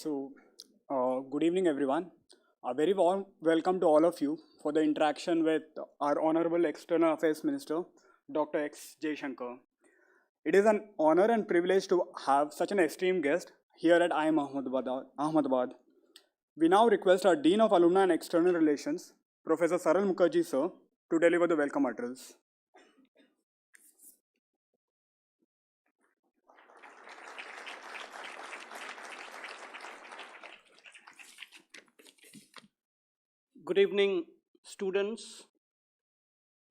Good evening, everyone. A very warm welcome to all of you for the interaction with our Honorable External Affairs Minister, Dr. X. Jaishankar. It is an honor and privilege to have such an esteemed guest here at IIMA Ahmedabad. We now request our Dean of Alumni and External Relations, Professor Saral Mukherjee, sir, to deliver the welcome address. Good evening, students,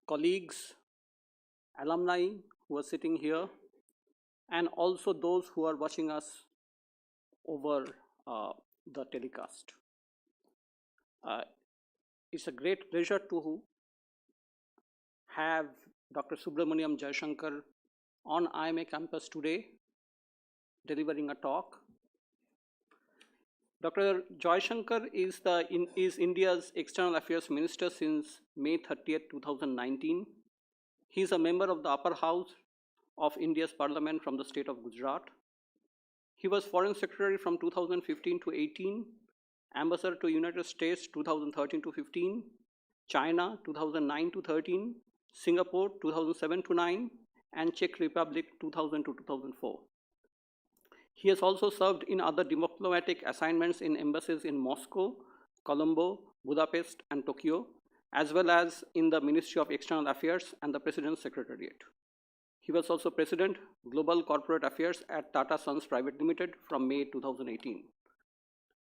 colleagues, alumni who are sitting here, and also those who are watching us over the telecast. It's a great pleasure to have Dr. Subramaniam Jaishankar on IIMA campus today, delivering a talk. Dr. Jaishankar is India's External Affairs Minister since May 30th, 2019. He is a member of the upper house of India's parliament from the state of Gujarat. He was Foreign Secretary from 2015 to 18, Ambassador to United States 2013 to 15, China 2009 to 13, Singapore 2007 to 9, and Czech Republic 2000 to 2004. He has also served in other diplomatic assignments in embassies in Moscow, Colombo, Budapest, and Tokyo, as well as in the Ministry of External Affairs and the President's Secretariat. He was also President, Global Corporate Affairs at Tata Sons Private Limited from May 2018.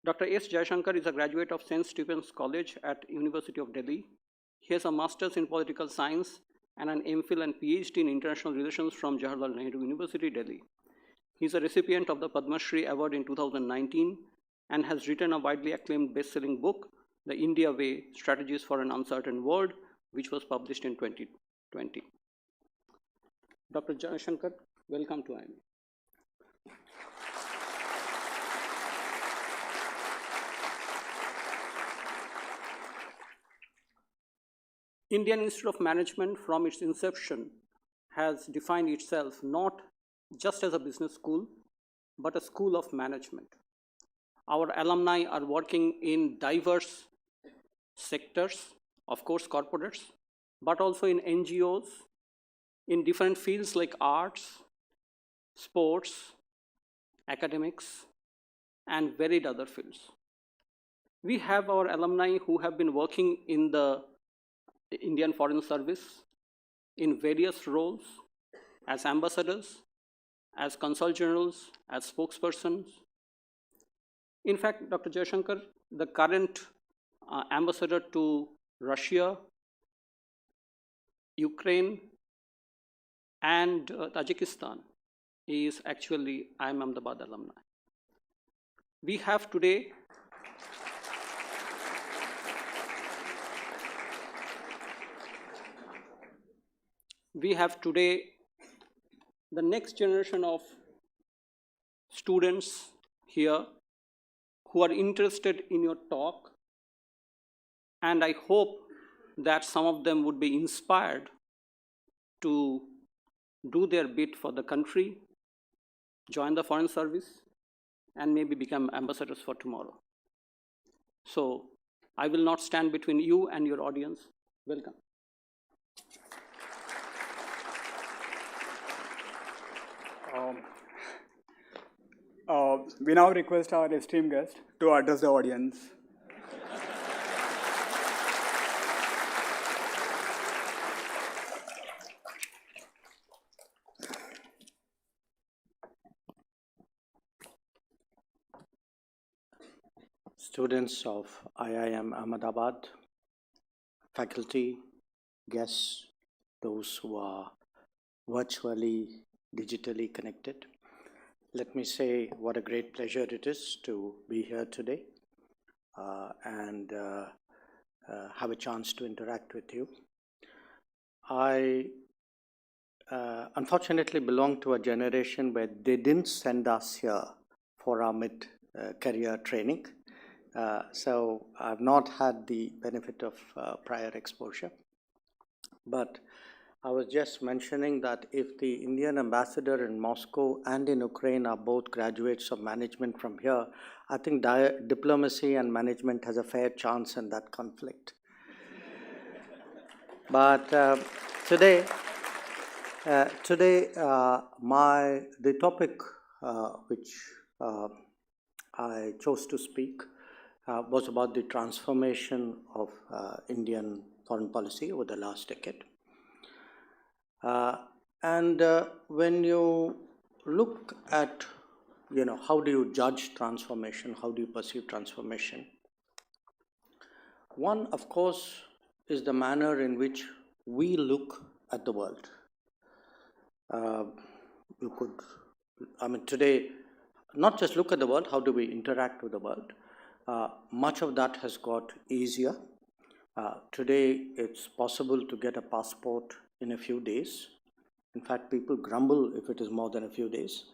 Dr. S. Jaishankar is a graduate of St. Stephen's College at University of Delhi. He has a Master's in Political Science and an MPhil and PhD in International Relations from Jawaharlal Nehru University, Delhi. He is a recipient of the Padma Shri Award in 2019 and has written a widely acclaimed best-selling book, The India Way, Strategies for an Uncertain World, which was published in 2020. Dr. Jaishankar, welcome to IIMA. Indian Institute of Management from its inception has defined itself not just as a business school, but a school of management. Our alumni are working in diverse sectors, of course corporates, but also in NGOs, in different fields like arts, sports, academics, and varied other fields. We have our alumni who have been working in the Indian Foreign Service in various roles as ambassadors, as consul generals, as spokespersons. In fact, Dr. Jaishankar, the current ambassador to Russia, Ukraine, and Tajikistan is actually IIM Ahmedabad alumni. We have today the next generation of students here who are interested in your talk, and I hope that some of them would be inspired to do their bit for the country, join the foreign service, and maybe become ambassadors for tomorrow. So I will not stand between you and your audience. Welcome. We now request our esteemed guest to address the audience. Students of IIM Ahmedabad, faculty, guests, those who are virtually, digitally connected. Let me say what a great pleasure it is to be here today and have a chance to interact with you. I unfortunately belong to a generation where they didn't send us here for our mid-career training. So I've not had the benefit of prior exposure. But I was just mentioning that if the Indian ambassador in Moscow and in Ukraine are both graduates of management from here, I think diplomacy and management has a fair chance in that conflict. But today, the topic which I chose to speak was about the transformation of Indian foreign policy over the last decade. When you look at, how do you judge transformation? How do you perceive transformation? One, of course, is the manner in which we look at the world. Today, not just look at the world, how do we interact with the world? Much of that has got easier. Today, it's possible to get a passport in a few days. In fact, people grumble if it is more than a few days.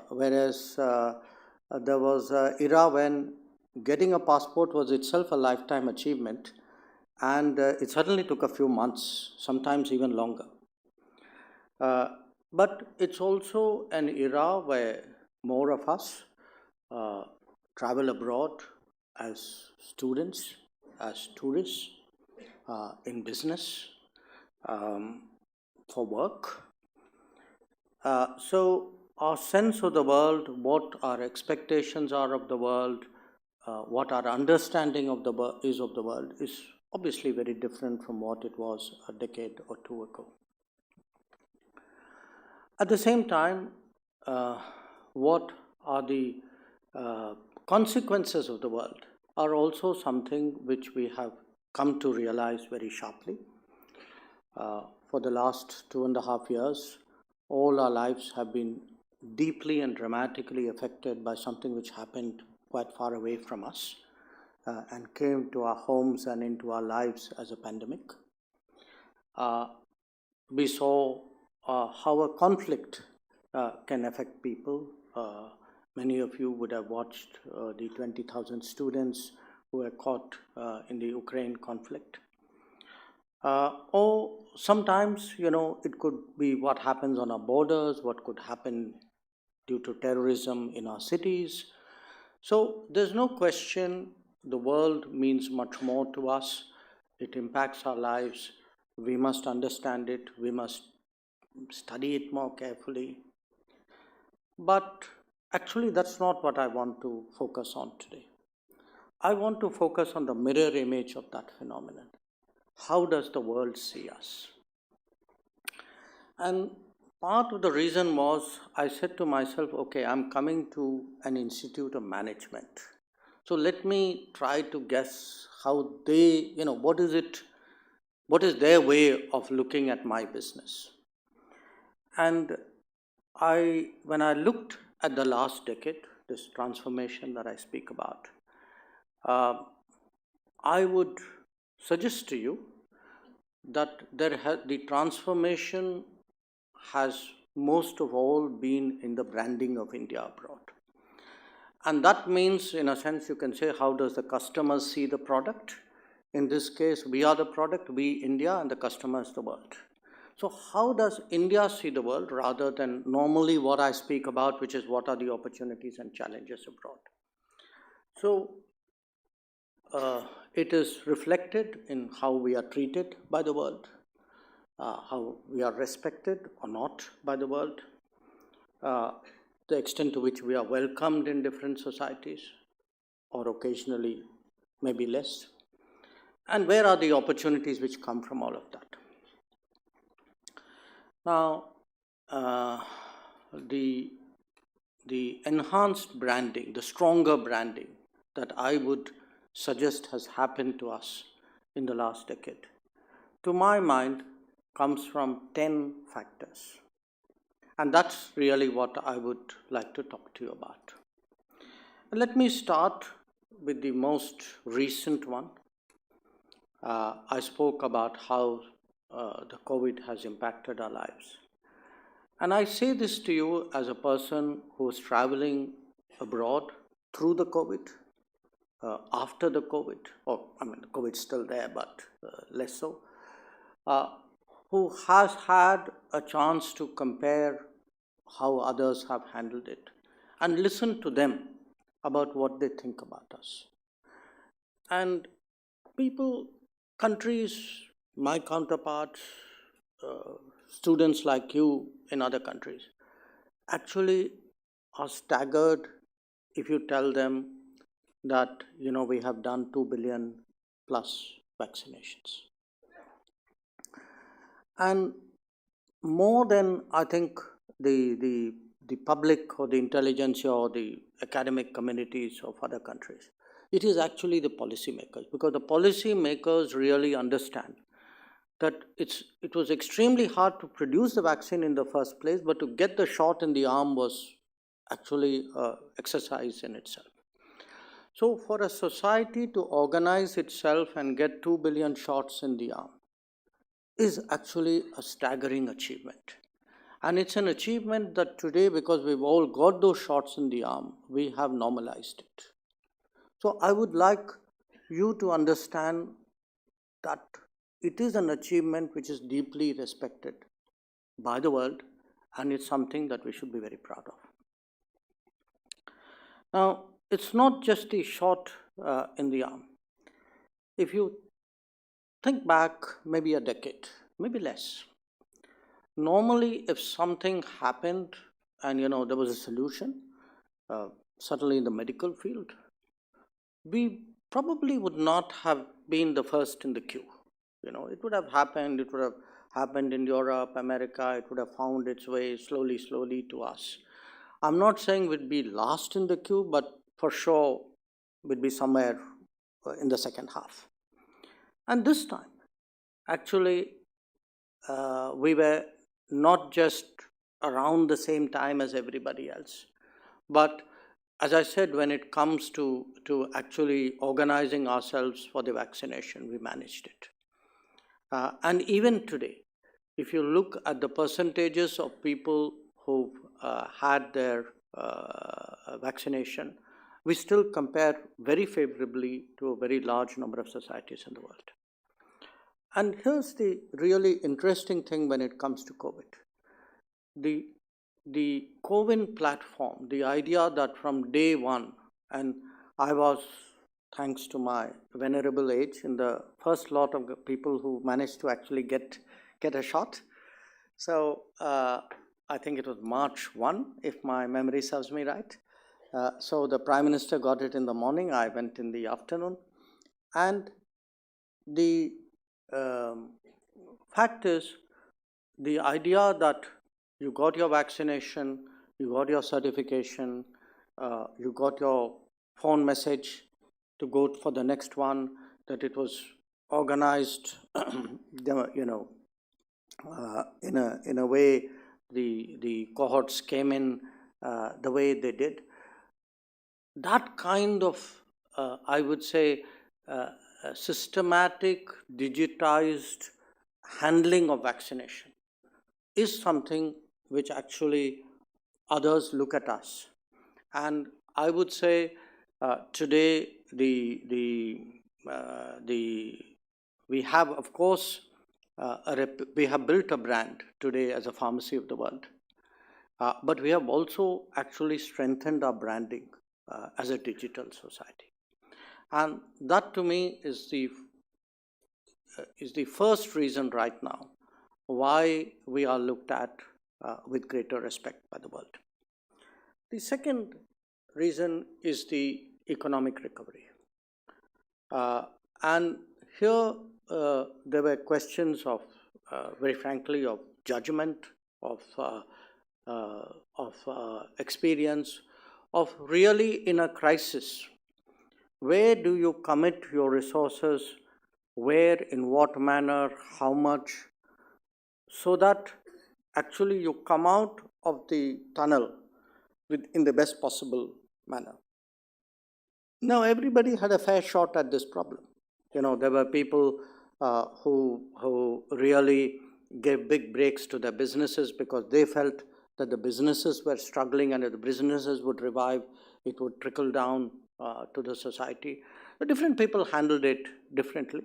Whereas there was an era when getting a passport was itself a lifetime achievement, and it suddenly took a few months, sometimes even longer. But it's also an era where more of us travel abroad as students, as tourists, in business, for work. So our sense of the world, what our expectations are of the world, what our understanding of the world is obviously very different from what it was a decade or two ago. At the same time, what are the consequences of the world are also something which we have come to realize very sharply. For the last 2.5 years, all our lives have been deeply and dramatically affected by something which happened quite far away from us and came to our homes and into our lives as a pandemic. We saw how a conflict can affect people. Many of you would have watched the 20,000 students who were caught in the Ukraine conflict. Or sometimes, it could be what happens on our borders, what could happen due to terrorism in our cities. So there's no question the world means much more to us. It impacts our lives. We must understand it. We must study it more carefully. But actually, that's not what I want to focus on today. I want to focus on the mirror image of that phenomenon. How does the world see us? And part of the reason was I said to myself, okay, I'm coming to an institute of management. So let me try to guess how they, what is their way of looking at my business. And when I looked at the last decade, this transformation that I speak about, I would suggest to you that the transformation has most of all been in the branding of India abroad. And that means, in a sense, you can say, how does the customer see the product? In this case, we are the product, we India, and the customer is the world. So how does India see the world rather than normally what I speak about, which is what are the opportunities and challenges abroad? So it is reflected in how we are treated by the world, how we are respected or not by the world, the extent to which we are welcomed in different societies, or occasionally maybe less, and where are the opportunities which come from all of that. Now, the enhanced branding, the stronger branding that I would suggest has happened to us in the last decade, to my mind, comes from 10 factors. And that's really what I would like to talk to you about. Let me start with the most recent one. I spoke about how the COVID has impacted our lives. And I say this to you as a person who is traveling abroad through the COVID, after the COVID, the COVID's still there, but less so, who has had a chance to compare how others have handled it and listen to them about what they think about us. And people, countries, my counterparts, students like you in other countries, actually are staggered if you tell them that, we have done 2 billion plus vaccinations. And more than, I think, the public or the intelligentsia or the academic communities of other countries, it is actually the policymakers, because the policymakers really understand that it was extremely hard to produce the vaccine in the first place, but to get the shot in the arm was actually an exercise in itself. So for a society to organize itself and get 2 billion shots in the arm is actually a staggering achievement. And it's an achievement that today, because we've all got those shots in the arm, we have normalized it. So I would like you to understand that it is an achievement which is deeply respected by the world, and it's something that we should be very proud of. Now, it's not just the shot in the arm. If you think back maybe a decade, maybe less, normally if something happened and there was a solution, certainly in the medical field, we probably would not have been the first in the queue. It would have happened in Europe, America, it would have found its way slowly to us. I'm not saying we'd be last in the queue, but for sure we'd be somewhere in the second half. And this time, actually, we were not just around the same time as everybody else, but as I said, when it comes to actually organizing ourselves for the vaccination, we managed it. And even today, if you look at the percentages of people who've had their vaccination, we still compare very favorably to a very large number of societies in the world. And here's the really interesting thing when it comes to COVID. The CoWIN platform, the idea that from day one, and I was, thanks to my venerable age, in the first lot of people who managed to actually get a shot. So I think it was March 1, if my memory serves me right. So the Prime Minister got it in the morning, I went in the afternoon. And the fact is, the idea that you got your vaccination, you got your certification, you got your phone message to go for the next one, that it was organized, in a way the cohorts came in the way they did. That kind of, I would say, systematic, digitized handling of vaccination is something which actually others look at us. And I would say today we have, of course, we have built a brand today as a pharmacy of the world, but we have also actually strengthened our branding as a digital society. And that to me is the first reason right now why we are looked at with greater respect by the world. The second reason is the economic recovery. And here there were questions of, very frankly, of judgment, of experience, of really in a crisis, where do you commit your resources, where, in what manner, how much, so that actually you come out of the tunnel in the best possible manner. Now, everybody had a fair shot at this problem. There were people who really gave big breaks to their businesses because they felt that the businesses were struggling, and if the businesses would revive, it would trickle down to the society. The different people handled it differently.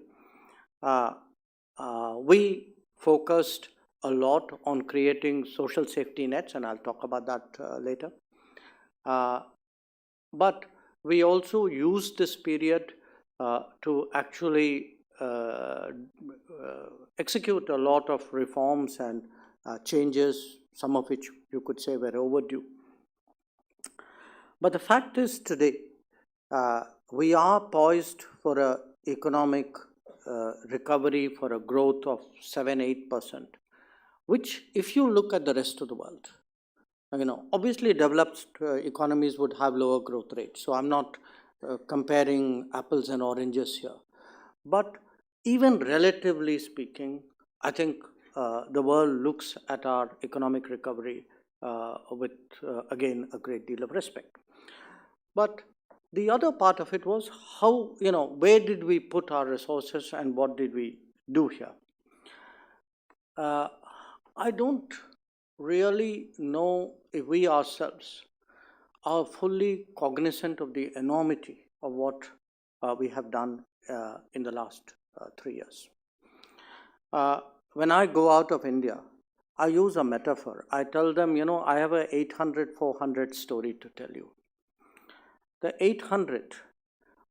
We focused a lot on creating social safety nets, and I'll talk about that later. But we also used this period to actually execute a lot of reforms and changes, some of which you could say were overdue. But the fact is today, we are poised for an economic recovery, for a growth of 7-8%, which if you look at the rest of the world, obviously developed economies would have lower growth rates. So I'm not comparing apples and oranges here. But even relatively speaking, I think the world looks at our economic recovery with, again, a great deal of respect. But the other part of it was how, where did we put our resources and what did we do here? I don't really know if we ourselves are fully cognizant of the enormity of what we have done in the last 3 years. When I go out of India, I use a metaphor. I tell them, I have a 800-400 story to tell you. The 800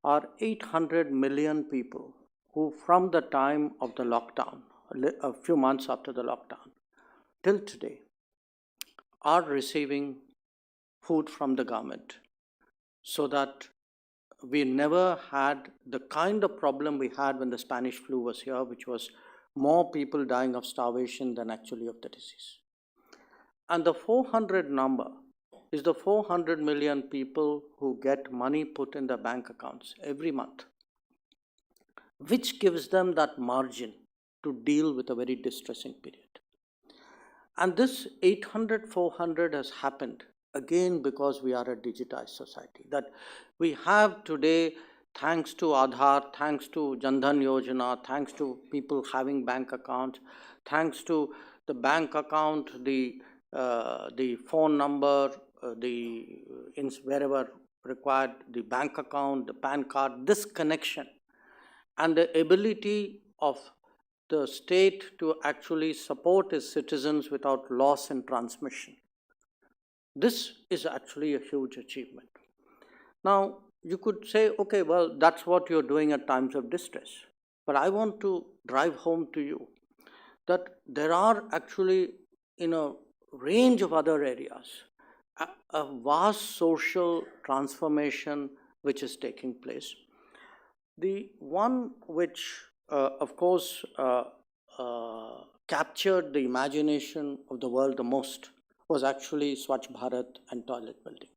are 800 million people who, from the time of the lockdown, a few months after the lockdown, till today, are receiving food from the government, so that we never had the kind of problem we had when the Spanish flu was here, which was more people dying of starvation than actually of the disease. And the 400 number is the 400 million people who get money put in their bank accounts every month, which gives them that margin to deal with a very distressing period. And this 800-400 has happened again because we are a digitized society. That we have today, thanks to Aadhaar, thanks to Jan Dhan Yojana, thanks to people having bank accounts, thanks to the bank account, the phone number, wherever required, the bank account, the PAN card, this connection and the ability of the state to actually support its citizens without loss and transmission. This is actually a huge achievement. Now, you could say, okay, well, that's what you're doing at times of distress. But I want to drive home to you that there are actually, in a range of other areas, a vast social transformation which is taking place. The one which, of course, captured the imagination of the world the most was actually Swachh Bharat and toilet building.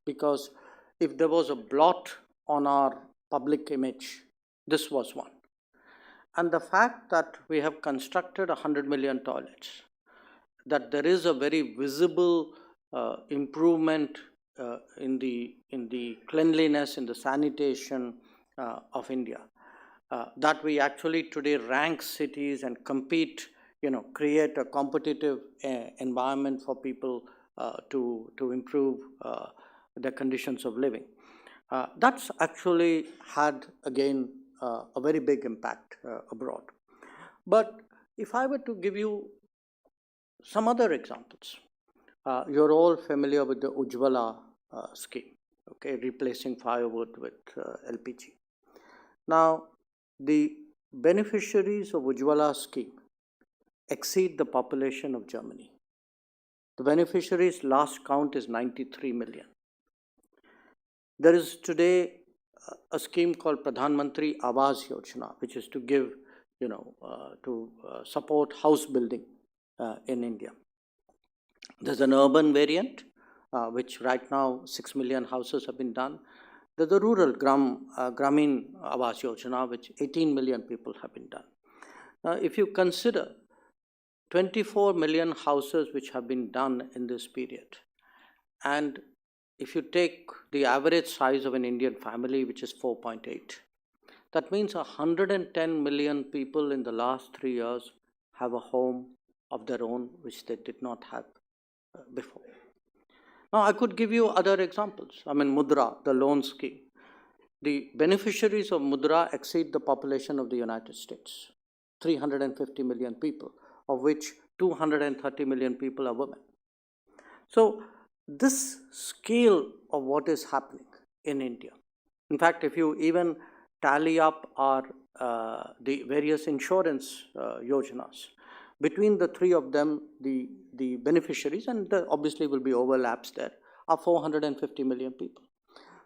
Because if there was a blot on our public image, this was one. And the fact that we have constructed 100 million toilets, that there is a very visible improvement in the cleanliness, in the sanitation of India, that we actually today rank cities and compete, create a competitive environment for people to improve their conditions of living. That's actually had, again, a very big impact abroad. But if I were to give you some other examples, you're all familiar with the Ujjwala scheme, okay, replacing firewood with LPG. Now, the beneficiaries of Ujjwala scheme exceed the population of Germany. The beneficiaries' last count is 93 million. There is today a scheme called Pradhan Mantri Awas Yojana, which is to give, to support house building in India. There's an urban variant, which right now 6 million houses have been done. There's a rural Gramin Awas Yojana, which 18 million people have been done. Now, if you consider 24 million houses which have been done in this period, and if you take the average size of an Indian family, which is 4.8, that means 110 million people in the last 3 years have a home of their own, which they did not have before. Now, I could give you other examples. Mudra, the loan scheme. The beneficiaries of Mudra exceed the population of the United States, 350 million people. of which 230 million people are women. So this scale of what is happening in India, in fact, if you even tally up our the various insurance yojanas, between the three of them, the beneficiaries, and there obviously will be overlaps there, are 450 million people.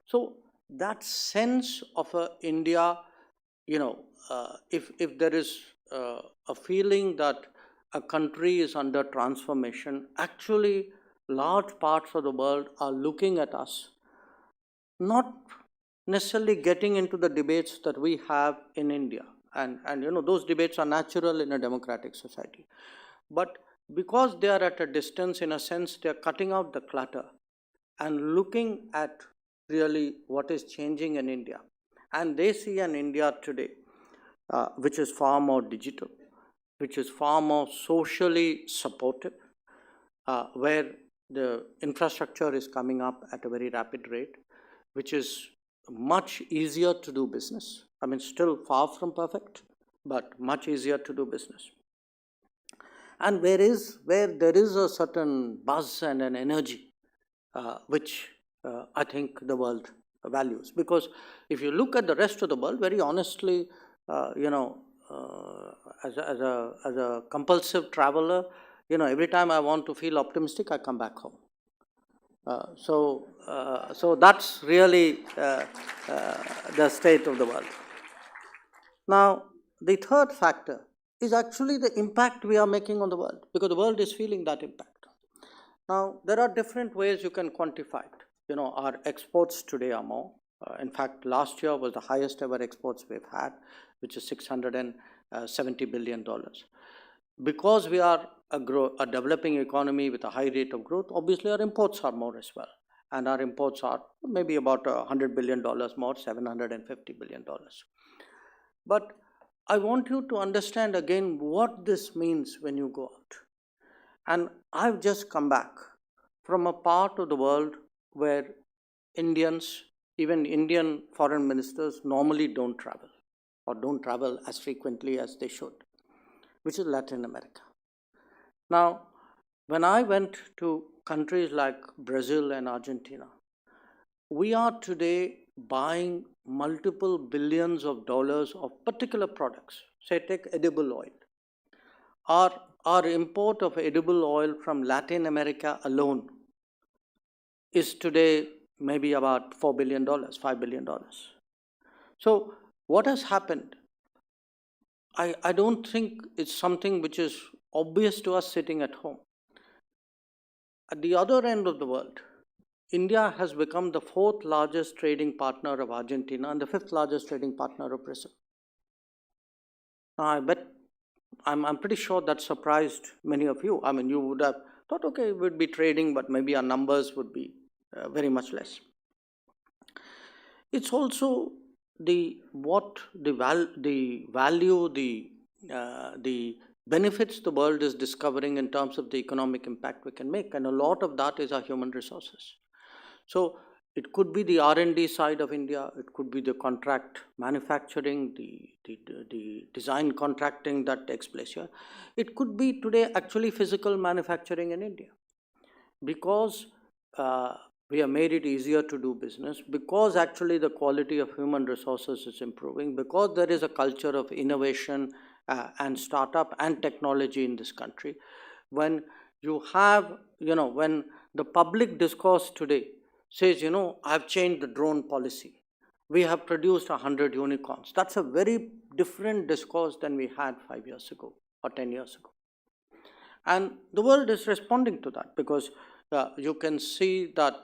So that sense of India, if there is a feeling that a country is under transformation, actually large parts of the world are looking at us, not necessarily getting into the debates that we have in India. And those debates are natural in a democratic society. But because they are at a distance, in a sense, they are cutting out the clutter and looking at really what is changing in India. And they see an India today which is far more digital, which is far more socially supportive, where the infrastructure is coming up at a very rapid rate, which is much easier to do business. I mean, still far from perfect, but much easier to do business. And where there is a certain buzz and an energy, which I think the world values. Because if you look at the rest of the world, very honestly, as a compulsive traveler, every time I want to feel optimistic, I come back home. So that's really the state of the world. Now, the third factor is actually the impact we are making on the world, because the world is feeling that impact. Now, there are different ways you can quantify it. Our exports today are more. In fact, last year was the highest ever exports we've had, which is $670 billion. Because we are a developing economy with a high rate of growth, obviously our imports are more as well. And our imports are maybe about $100 billion more, $750 billion. But I want you to understand again what this means when you go out. And I've just come back from a part of the world where Indians, even Indian foreign ministers, normally don't travel, or don't travel as frequently as they should, which is Latin America. Now, when I went to countries like Brazil and Argentina, we are today buying multiple billions of dollars of particular products. Say, take edible oil. Our import of edible oil from Latin America alone is today maybe about $4 billion, $5 billion. So what has happened? I don't think it's something which is obvious to us sitting at home. At the other end of the world, India has become the fourth largest trading partner of Argentina and the fifth largest trading partner of Brazil. Now, I bet I'm pretty sure that surprised many of you. I mean, you would have thought, okay, we'd be trading, but maybe our numbers would be very much less. It's also the benefits the world is discovering in terms of the economic impact we can make, and a lot of that is our human resources. So it could be the R&D side of India, it could be the contract manufacturing, the design contracting that takes place here. It could be today actually physical manufacturing in India, because we have made it easier to do business, because actually the quality of human resources is improving, because there is a culture of innovation and startup and technology in this country. When you have, when the public discourse today says, I've changed the drone policy, we have produced 100 unicorns. That's a very different discourse than we had 5 years ago or 10 years ago. And the world is responding to that, because you can see that,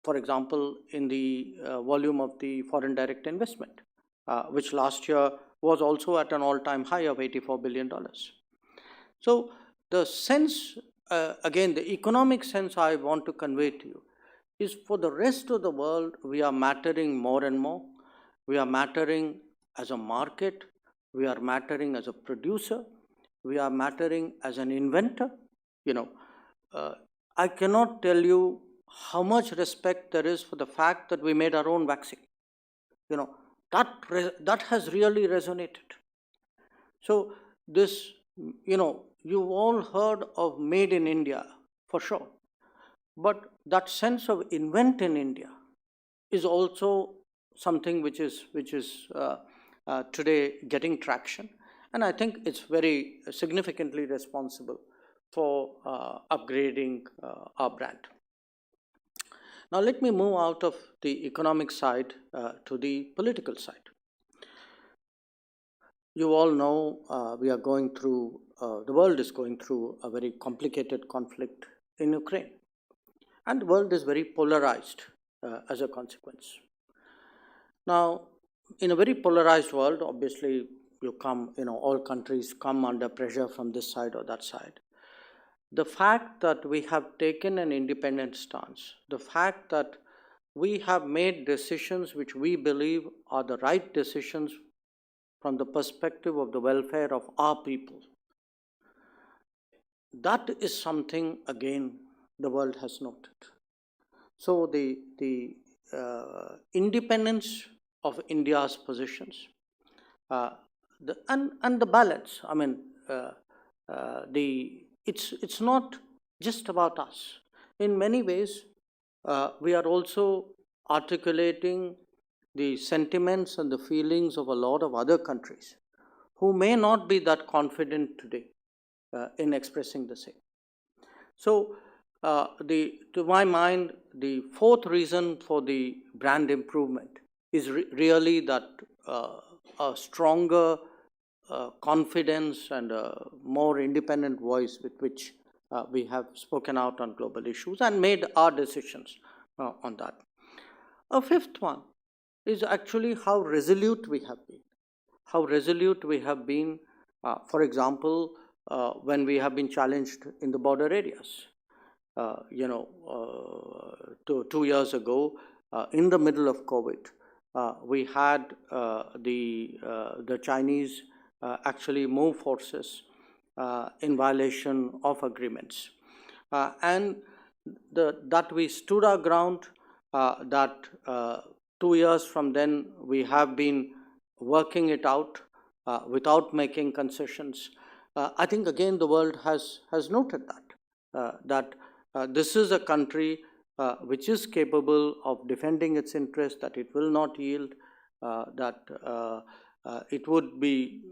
for example, in the volume of the foreign direct investment, which last year was also at an all-time high of $84 billion. So the sense, again, the economic sense I want to convey to you is, for the rest of the world, we are mattering more and more. We are mattering as a market. We are mattering as a producer. We are mattering as an inventor. I cannot tell you how much respect there is for the fact that we made our own vaccine. That has really resonated. So this, you've all heard of Made in India, for sure. But that sense of invent in India is also something which is today getting traction. And I think it's very significantly responsible for upgrading our brand. Now let me move out of the economic side to the political side. You all know we are going through, the world is going through a very complicated conflict in Ukraine. And the world is very polarized as a consequence. Now, in a very polarized world, obviously, all countries come under pressure from this side or that side. The fact that we have taken an independent stance, the fact that we have made decisions which we believe are the right decisions from the perspective of the welfare of our people, that is something, again, the world has noted. So the independence of India's positions, and the balance. I mean, it's not just about us. In many ways, we are also articulating the sentiments and the feelings of a lot of other countries who may not be that confident today in expressing the same. So, to my mind, the fourth reason for the brand improvement is really that a stronger confidence and a more independent voice with which we have spoken out on global issues and made our decisions on that. A fifth one is actually how resolute we have been. How resolute we have been, for example, when we have been challenged in the border areas. 2 years ago, in the middle of COVID, we had the Chinese actually move forces in violation of agreements. And that we stood our ground, that 2 years from then we have been working it out without making concessions. I think again the world has noted that this is a country which is capable of defending its interests, that it will not yield, that it would be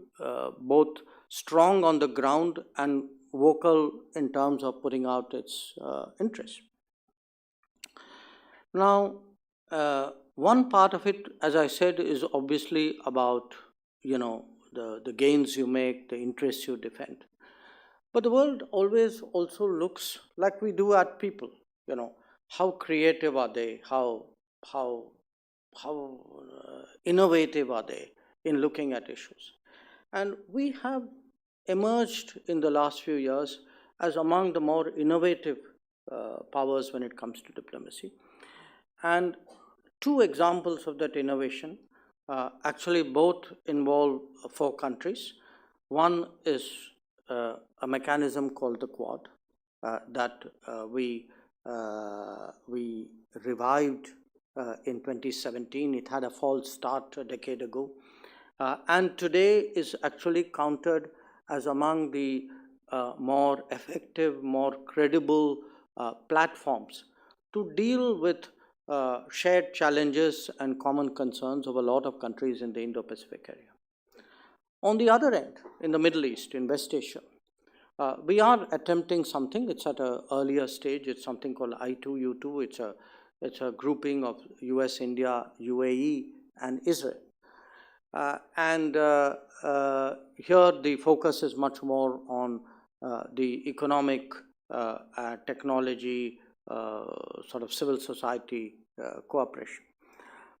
both strong on the ground and vocal in terms of putting out its interests. Now, one part of it, as I said, is obviously about the gains you make, the interests you defend. But the world always also looks like we do at people. How creative are they? How innovative are they in looking at issues? And we have emerged in the last few years as among the more innovative powers when it comes to diplomacy. And two examples of that innovation actually both involve 4 countries. One is a mechanism called the Quad that we revived in 2017. It had a false start a decade ago, and today is actually counted as among the more effective, more credible platforms to deal with shared challenges and common concerns of a lot of countries in the Indo-Pacific area. On the other end, in the Middle East, in West Asia, we are attempting something. It's at an earlier stage. It's something called I2U2. It's a grouping of US, India, UAE, and Israel. And here the focus is much more on the economic, technology, sort of civil society cooperation.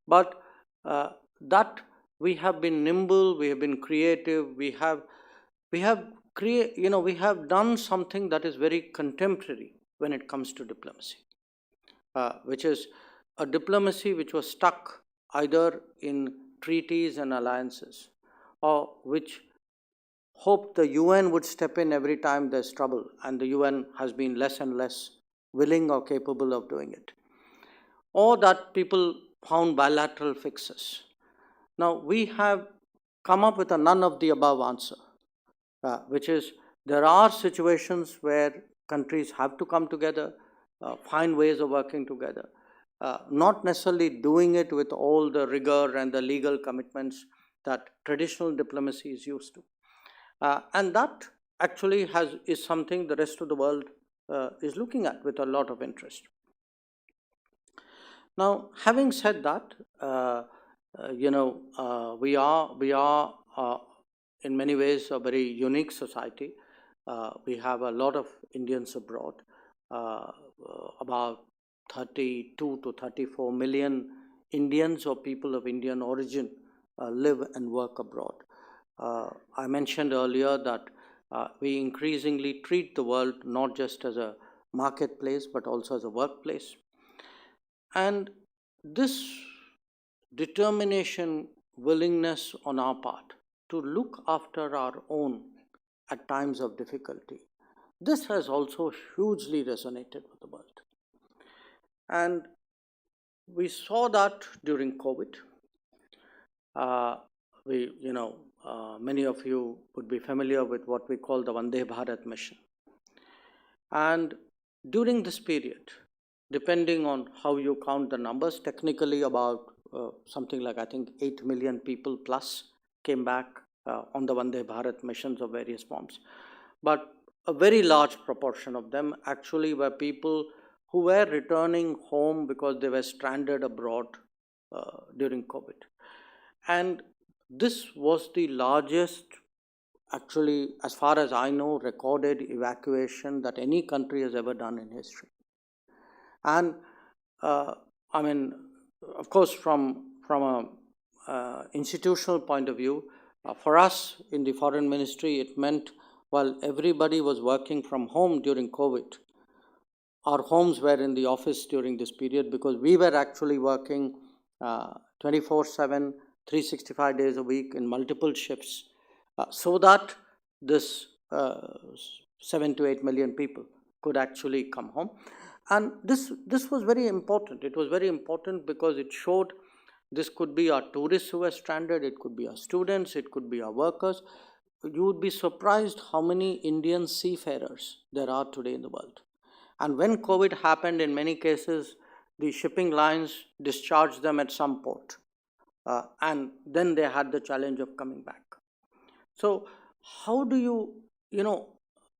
But that we have been nimble, we have been creative, we have done something that is very contemporary when it comes to diplomacy, which is a diplomacy which was stuck either in treaties and alliances, or which hoped the UN would step in every time there's trouble, and the UN has been less and less willing or capable of doing it, or that people found bilateral fixes. Now, we have come up with a none of the above answer, which is There are situations where countries have to come together, find ways of working together, not necessarily doing it with all the rigor and the legal commitments that traditional diplomacy is used to. And that actually is something the rest of the world is looking at with a lot of interest. Now, having said that, we are in many ways a very unique society. We have a lot of Indians abroad, about 32 to 34 million Indians or people of Indian origin live and work abroad. I mentioned earlier that we increasingly treat the world not just as a marketplace but also as a workplace. And this determination, willingness on our part to look after our own at times of difficulty, this has also hugely resonated with the world. And we saw that during COVID. Many of you would be familiar with what we call the Vandebharat Mission. And during this period, depending on how you count the numbers, technically about something like, I think, 8 million people plus came back on the Vandebharat missions of various forms. But a very large proportion of them actually were people who were returning home because they were stranded abroad during COVID. And this was the largest, actually, as far as I know, recorded evacuation that any country has ever done in history. And of course, from a institutional point of view, for us in the Foreign Ministry, it meant while everybody was working from home during COVID, our homes were in the office during this period because we were actually working 24/7, 365 days a week in multiple shifts, so that this 7 to 8 million people could actually come home. And this was very important. It was very important because it showed this could be our tourists who were stranded, it could be our students, it could be our workers. You would be surprised how many Indian seafarers there are today in the world. And when COVID happened, in many cases, the shipping lines discharged them at some port. And then they had the challenge of coming back. So how do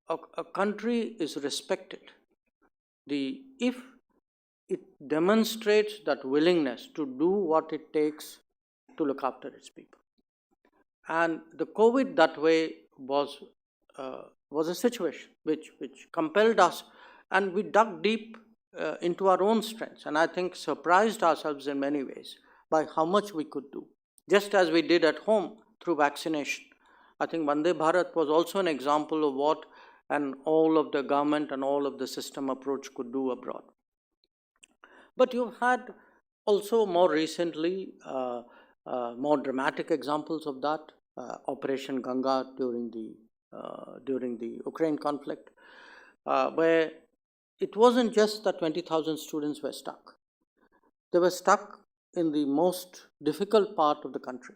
a country is respected if it demonstrates that willingness to do what it takes to look after its people. And the COVID that way was a situation which compelled us, and we dug deep into our own strengths, and I think surprised ourselves in many ways by how much we could do, just as we did at home through vaccination. I think Vande Bharat was also an example of what all of the government and all of the system approach could do abroad. But you've had also more recently more dramatic examples of that. Operation Ganga during the Ukraine conflict, where it wasn't just that 20,000 students were stuck. They were stuck in the most difficult part of the country,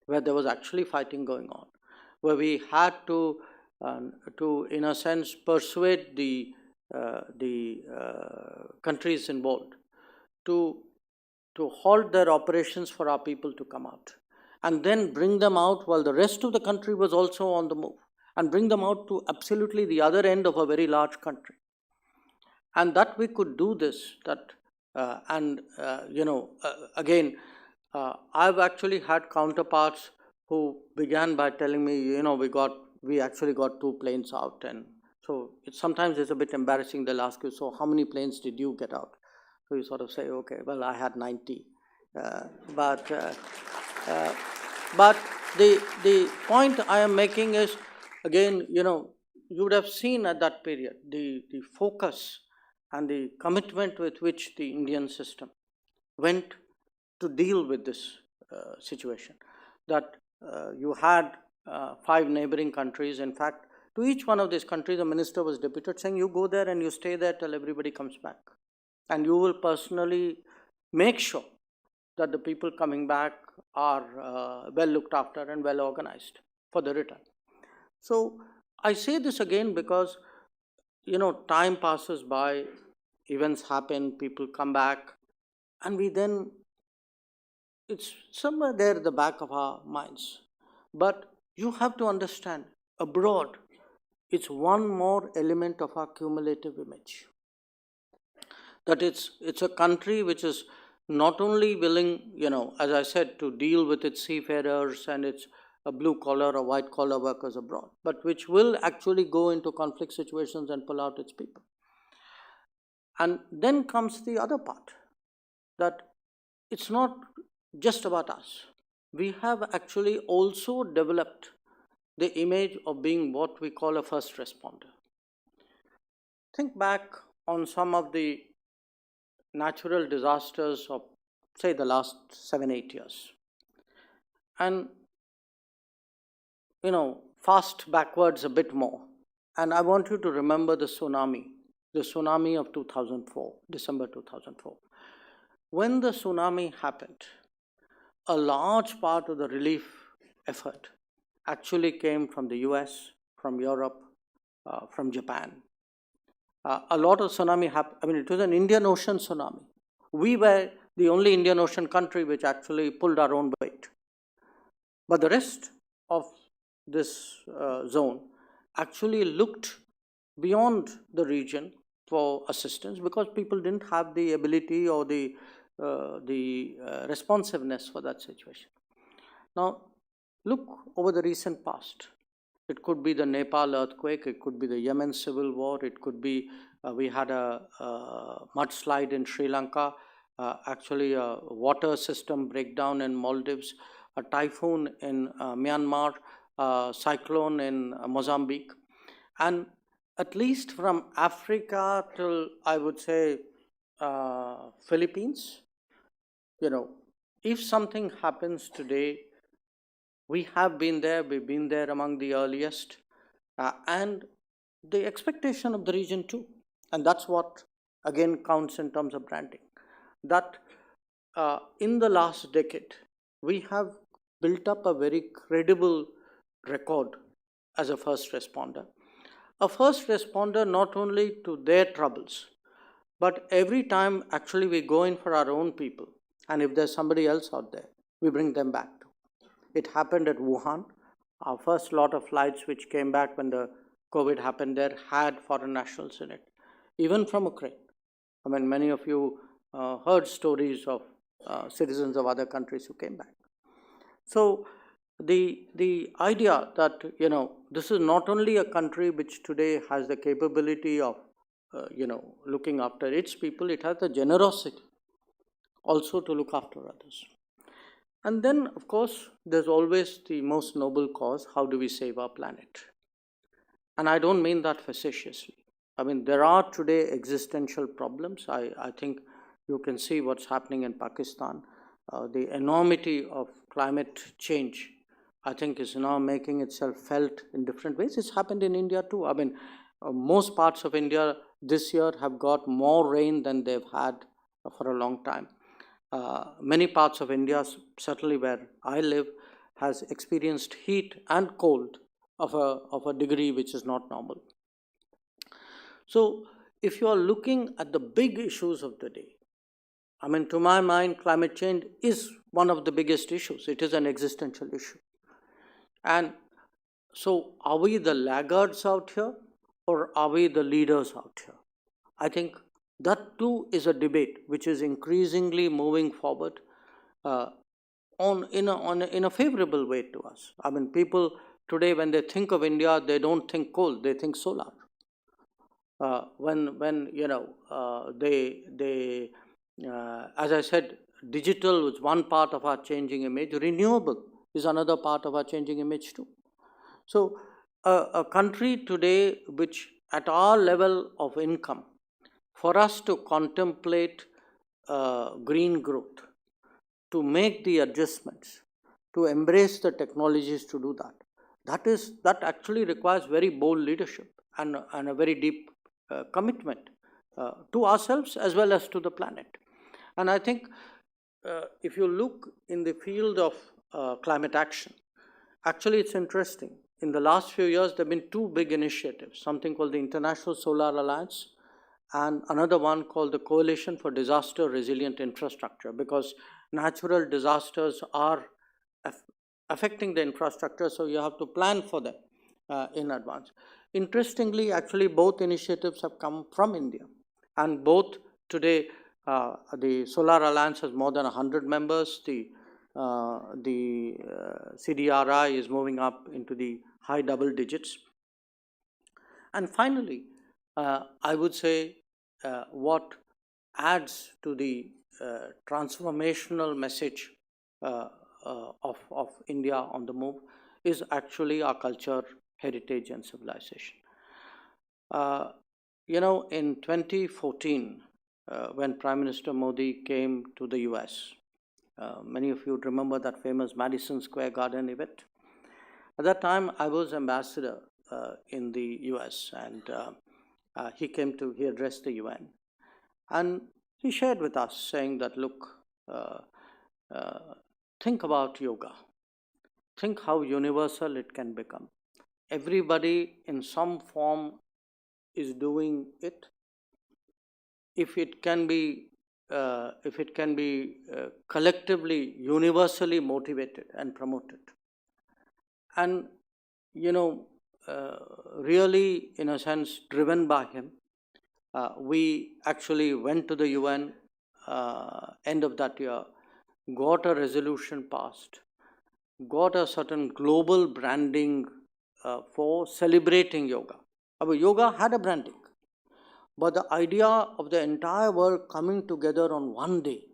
where there was actually fighting going on, where we had to in a sense, persuade the countries involved to halt their operations for our people to come out, and then bring them out while the rest of the country was also on the move, and bring them out to absolutely the other end of a very large country. And that we could do this, again, I've actually had counterparts who began by telling me, we actually got 2 planes out. And so sometimes it's a bit embarrassing. They'll ask you, so how many planes did you get out? So you sort of say, okay, well, I had 90. But the point I am making is, again, you would have seen at that period the focus and the commitment with which the Indian system went to deal with this situation. That you had 5 neighboring countries. In fact, to each one of these countries, a minister was deputed saying, you go there and you stay there till everybody comes back. And you will personally make sure that the people coming back are well looked after and well organized for the return. So I say this again because, time passes by, events happen, people come back, and we then, it's somewhere there at the back of our minds. But you have to understand, abroad, it's one more element of our cumulative image. That it's a country which is not only willing, as I said, to deal with its seafarers and its blue collar or white collar workers abroad, but which will actually go into conflict situations and pull out its people. And then comes the other part, that it's not just about us. We have actually also developed the image of being what we call a first responder. Think back on some of the natural disasters of, say, the last 7-8 years. And, fast backwards a bit more. And I want you to remember the tsunami of 2004, December 2004. When the tsunami happened, a large part of the relief effort actually came from the US, from Europe, from Japan. A lot of tsunami happened. It was an Indian Ocean tsunami. We were the only Indian Ocean country which actually pulled our own weight. But the rest of this zone actually looked beyond the region for assistance because people didn't have the ability or the responsiveness for that situation. Now, look over the recent past. It could be the Nepal earthquake, it could be the Yemen civil war, it could be we had a mudslide in Sri Lanka, actually a water system breakdown in Maldives, a typhoon in Myanmar, cyclone in Mozambique. And at least from Africa till, I would say, Philippines, if something happens today, we have been there, we've been there among the earliest, and the expectation of the region too. And that's what, again, counts in terms of branding. That in the last decade, we have built up a very credible record as a first responder. A first responder not only to their troubles, but every time actually we go in for our own people, and if there's somebody else out there, we bring them back too. It happened at Wuhan. Our first lot of flights which came back when the COVID happened there had foreign nationals in it, even from Ukraine. Many of you heard stories of citizens of other countries who came back. So the idea that, this is not only a country which today has the capability of, looking after its people, it has the generosity also to look after others. And then, of course, there's always the most noble cause: how do we save our planet? And I don't mean that facetiously. There are today existential problems. I think you can see what's happening in Pakistan. The enormity of climate change, I think, is now making itself felt in different ways. It's happened in India too. Most parts of India this year have got more rain than they've had for a long time. Many parts of India, certainly where I live, has experienced heat and cold of a degree which is not normal. So if you are looking at the big issues of the day, to my mind, climate change is one of the biggest issues. It is an existential issue. And so are we the laggards out here, or are we the leaders out here? I think that too is a debate which is increasingly moving forward in a favorable way to us. People today, when they think of India, they don't think coal, they think solar. As I said, digital is one part of our changing image. Renewable is another part of our changing image too. So a country today which at our level of income, for us to contemplate green growth, to make the adjustments, to embrace the technologies to do that actually requires very bold leadership and a very deep commitment to ourselves as well as to the planet. And I think if you look in the field of climate action, actually it's interesting. in the last few years, there have been two big initiatives, something called the International Solar Alliance and another one called the Coalition for Disaster Resilient Infrastructure, because natural disasters are affecting the infrastructure, so you have to plan for them in advance. Interestingly, actually, both initiatives have come from India, and both today, the Solar Alliance has more than 100 members. The CDRI is moving up into the high double digits. And finally, I would say what adds to the transformational message of India on the move is actually our culture, heritage, and civilization. In 2014, when Prime Minister Modi came to the US, many of you would remember that famous Madison Square Garden event. At that time, I was ambassador in the US, and he addressed the UN. And he shared with us, saying that, look, think about yoga. Think how universal it can become. Everybody in some form is doing it. If it can be collectively, universally motivated and promoted. And, really, in a sense, driven by him, we actually went to the UN end of that year, got a resolution passed, got a certain global branding for celebrating yoga. Our yoga had a branding, but the idea of the entire world coming together on one day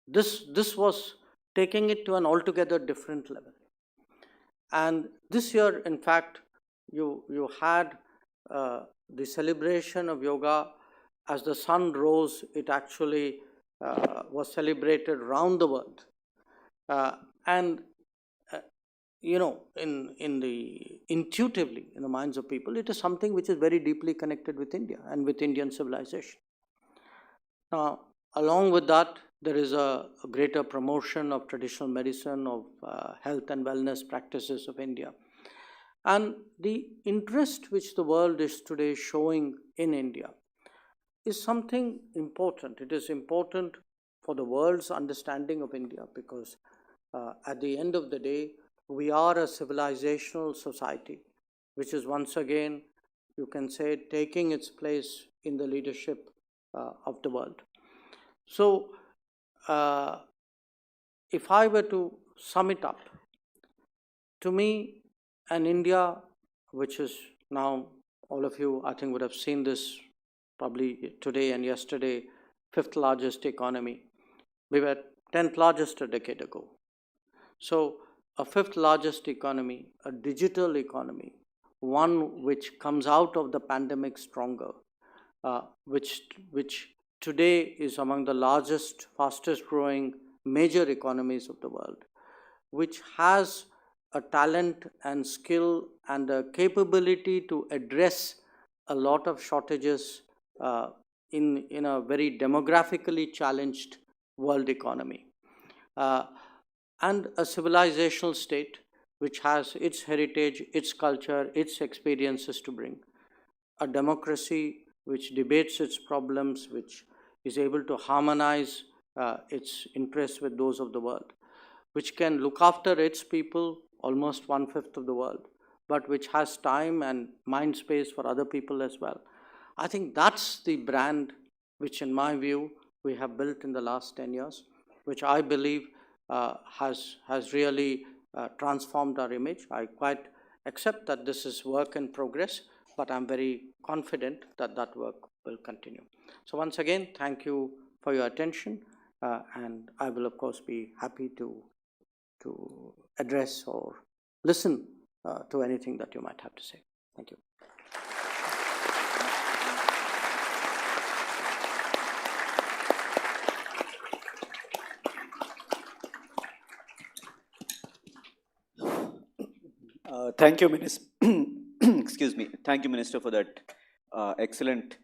this was taking it to an altogether different level. And this year, in fact, you had the celebration of yoga. As the sun rose, it actually was celebrated around the world. Intuitively, in the minds of people, it is something which is very deeply connected with India and with Indian civilization. Now, along with that, there is a greater promotion of traditional medicine, of health and wellness practices of India. And the interest which the world is today showing in India is something important. It is important for the world's understanding of India, because at the end of the day, we are a civilizational society, which is once again, you can say, taking its place in the leadership of the world. So, if I were to sum it up, to me, an India which is now, all of you, I think, would have seen this probably today and yesterday, 5th largest economy. We were 10th largest a decade ago. So, a 5th largest economy, a digital economy, one which comes out of the pandemic stronger, which today is among the largest, fastest growing major economies of the world, which has a talent and skill and a capability to address a lot of shortages in a very demographically challenged world economy. And a civilizational state which has its heritage, its culture, its experiences to bring. A democracy which debates its problems, which is able to harmonize its interests with those of the world, which can look after its people, almost 1/5 of the world, but which has time and mind space for other people as well. I think that's the brand which, in my view, we have built in the last 10 years, which I believe has really transformed our image. I quite accept that this is work in progress, but I'm very confident that that work will continue. So once again, thank you for your attention, and I will, of course, be happy to address or listen to anything that you might have to say. Thank you. Thank you, Minister. Excuse me. Thank you, Minister, for that excellent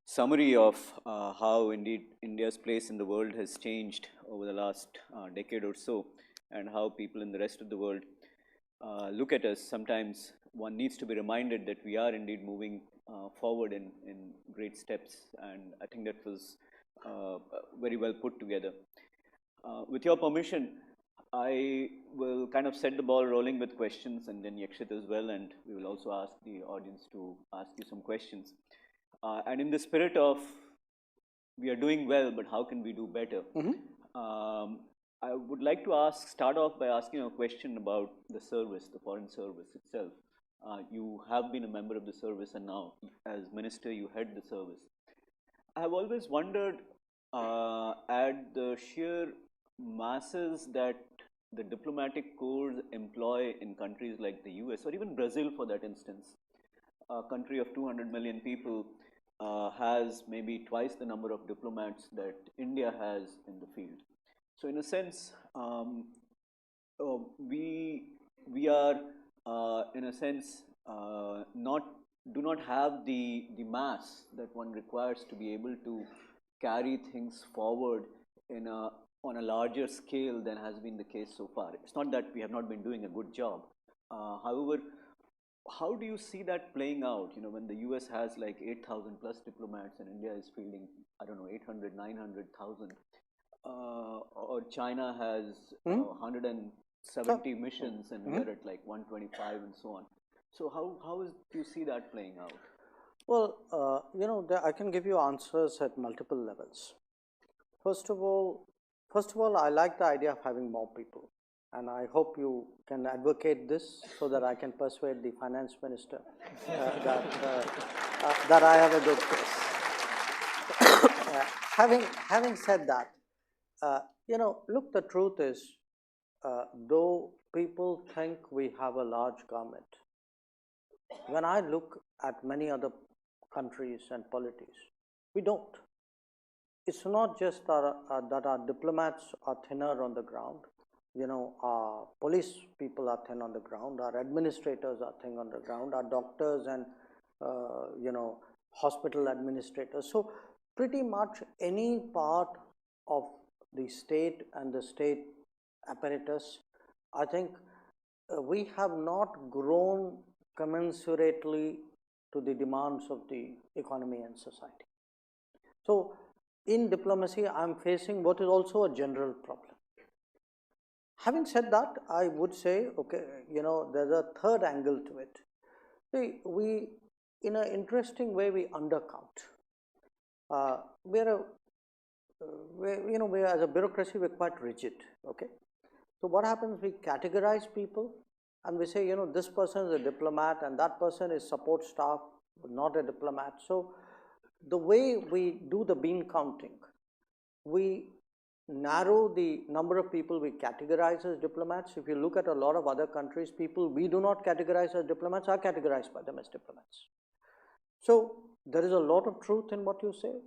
summary of how indeed India's place in the world has changed over the last decade or so, and how people in the rest of the world look at us, sometimes one needs to be reminded that we are indeed moving forward in great steps, and I think that was very well put together. With your permission, I will kind of set the ball rolling with questions, and then Yakshit as well, and we will also ask the audience to ask you some questions. And in the spirit of we are doing well, but how can we do better? I would like to start off by asking a question about the service, the foreign service itself. You have been a member of the service, and now as minister you head the service. I have always wondered at the sheer masses that the diplomatic corps employ in countries like the US or even Brazil, for that instance. A country of 200 million people has maybe twice the number of diplomats that India has in the field. So in a sense, we are in a sense do not have the mass that one requires to be able to carry things forward on a larger scale than has been the case so far. It's not that we have not been doing a good job. However, how do you see that playing out? You know, when the US has like 8,000 plus diplomats and India is fielding, I don't know, 800, 900,000. Or China has 170 missions and we're at like 125 and so on. So do you see that playing out? Well, I can give you answers at multiple levels. First of all, I like the idea of having more people, and I hope you can advocate this so that I can persuade the finance minister that I have a good case. Having said that, look, the truth is, though people think we have a large government, when I look at many other countries and polities, we don't. It's not just that our diplomats are thinner on the ground. Our police people are thin on the ground, our administrators are thin on the ground, our doctors and, hospital administrators. So pretty much any part of the state and the state apparatus, I think we have not grown commensurately to the demands of the economy and society. So in diplomacy, I'm facing what is also a general problem. Having said that, I would say, okay, there's a third angle to it. See, we, in an interesting way, we undercount. We as a bureaucracy, we're quite rigid, okay? So what happens, we categorize people and we say, this person is a diplomat and that person is support staff, not a diplomat. So the way we do the bean counting, we narrow the number of people we categorize as diplomats. If you look at a lot of other countries, people we do not categorize as diplomats are categorized by them as diplomats. So there is a lot of truth in what you say.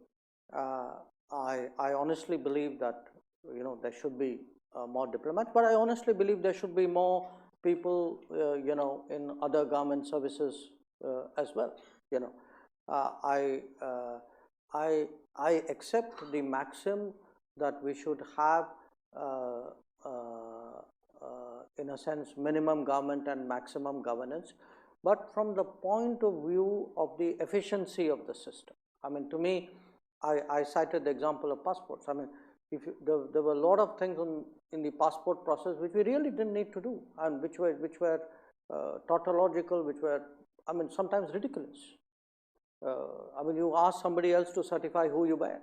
I honestly believe that there should be more diplomats, but I honestly believe there should be more people in other government services as well. I accept the maxim that we should have in a sense minimum government and maximum governance, but from the point of view of the efficiency of the system. I mean, to me, I cited the example of passports. I mean, there were a lot of things in the passport process which we really didn't need to do, and which were tautological, which were, I mean, sometimes ridiculous. I mean, you ask somebody else to certify who you buy.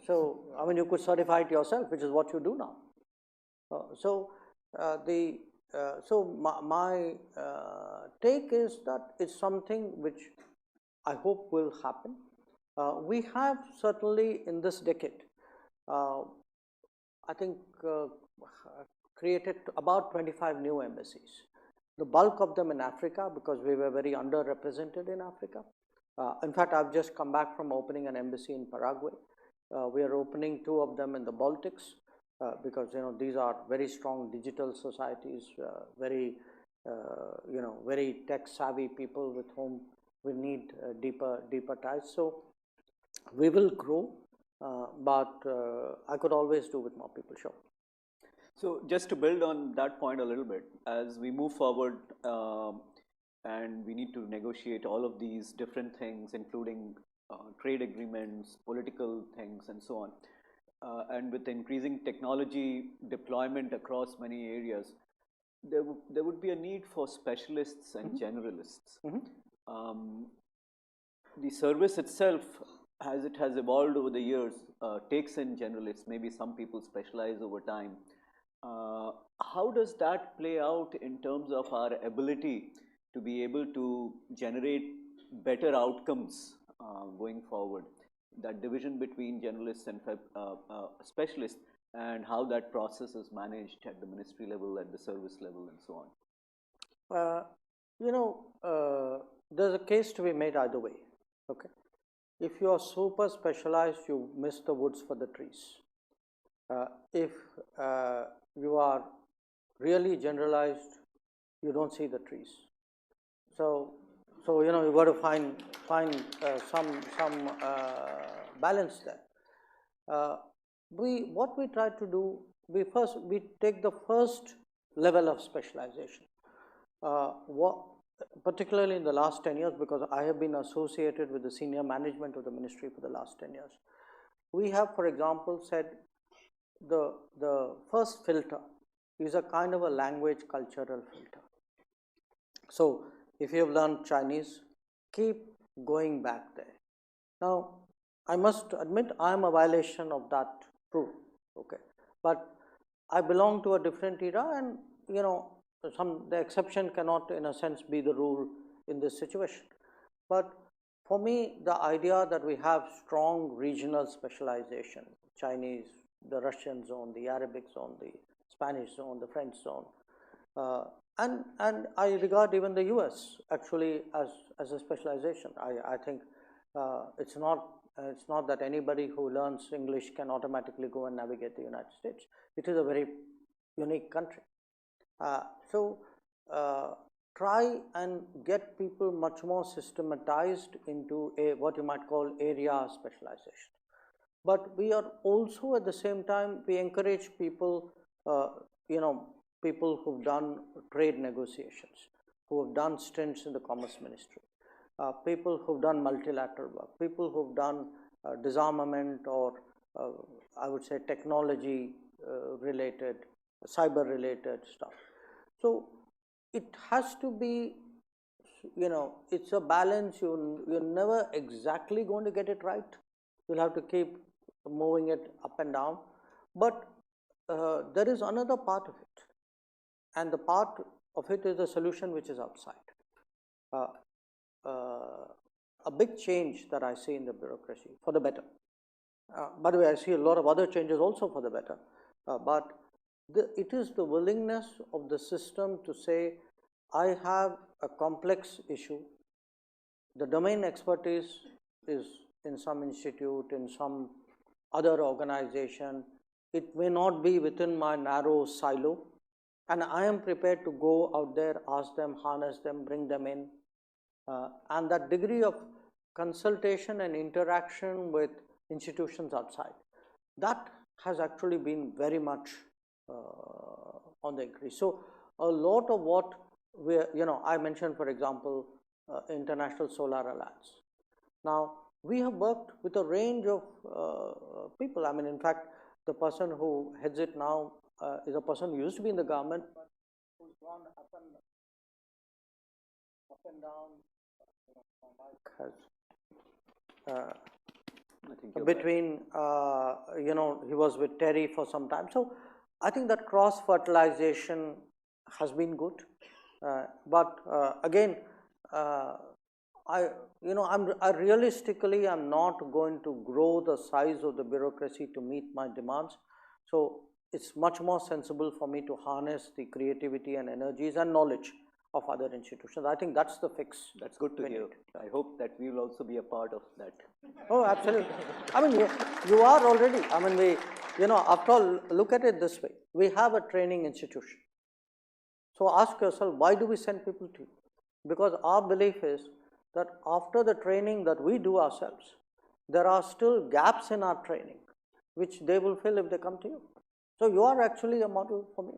So, I mean, you could certify it yourself, which is what you do now. My take is that it's something which I hope will happen. We have certainly in this decade, I think, created about 25 new embassies. The bulk of them in Africa, because we were very underrepresented in Africa. In fact, I've just come back from opening an embassy in Paraguay. We are opening 2 of them in the Baltics, because these are very strong digital societies, very tech savvy people with whom we need deeper ties. So we will grow, but I could always do with more people, sure. So just to build on that point a little bit, as we move forward and we need to negotiate all of these different things, including trade agreements, political things, and so on. And with increasing technology deployment across many areas, there would be a need for specialists and generalists. The service itself, as it has evolved over the years, takes in generalists. Maybe some people specialize over time. How does that play out in terms of our ability to be able to generate better outcomes going forward? That division between generalists and specialists, and how that process is managed at the ministry level, at the service level, and so on. There's a case to be made either way. Okay, if you are super specialized, you miss the woods for the trees. If you are really generalized, you don't see the trees. So you've got to find some balance there. What we try to do, we take the first level of specialization. Particularly in the last 10 years, because I have been associated with the senior management of the ministry for the last 10 years. We have, for example, said the first filter is a kind of a language cultural filter. So if you have learned Chinese, keep going back there. Now, I must admit I am a violation of that rule, okay, but I belong to a different era, and the exception cannot in a sense be the rule in this situation. But for me, the idea that we have strong regional specialization, Chinese, the Russian zone, the Arabic zone, the Spanish zone, the French zone, and I regard even the US actually as a specialization. I think it's not that anybody who learns English can automatically go and navigate the United States. It is a very unique country. So try and get people much more systematized into what you might call area specialization. But we are also at the same time, we encourage people, people who've done trade negotiations, who have done stints in the Commerce Ministry, people who've done multilateral work, people who've done disarmament or I would say technology related, cyber related stuff. So it has to be, it's a balance. You're never exactly going to get it right. You'll have to keep moving it up and down. But there is another part of it, and the part of it is the solution which is outside. A big change that I see in the bureaucracy for the better. By the way, I see a lot of other changes also for the better, but it is the willingness of the system to say, I have a complex issue, the domain expertise is in some institute, in some other organization, it may not be within my narrow silo, and I am prepared to go out there, ask them, harness them, bring them in, and that degree of consultation and interaction with institutions outside, that has actually been very much on the increase. So a lot of what I mentioned, for example, International Solar Alliance. Now, we have worked with a range of people. I mean, in fact, the person who heads it now is a person who used to be in the government, but who's gone up and down. Between he was with Terry for some time. So I think that cross fertilization has been good, but again, I realistically am not going to grow the size of the bureaucracy to meet my demands. So it's much more sensible for me to harness the creativity and energies and knowledge of other institutions. I think that's the fix. That's good to hear. I hope that we will also be a part of that. Oh, absolutely. I mean, you are already. I mean, we, after all, look at it this way. We have a training institution. So ask yourself, why do we send people to you? Because our belief is that after the training that we do ourselves, there are still gaps in our training, which they will fill if they come to you. So you are actually a model for me.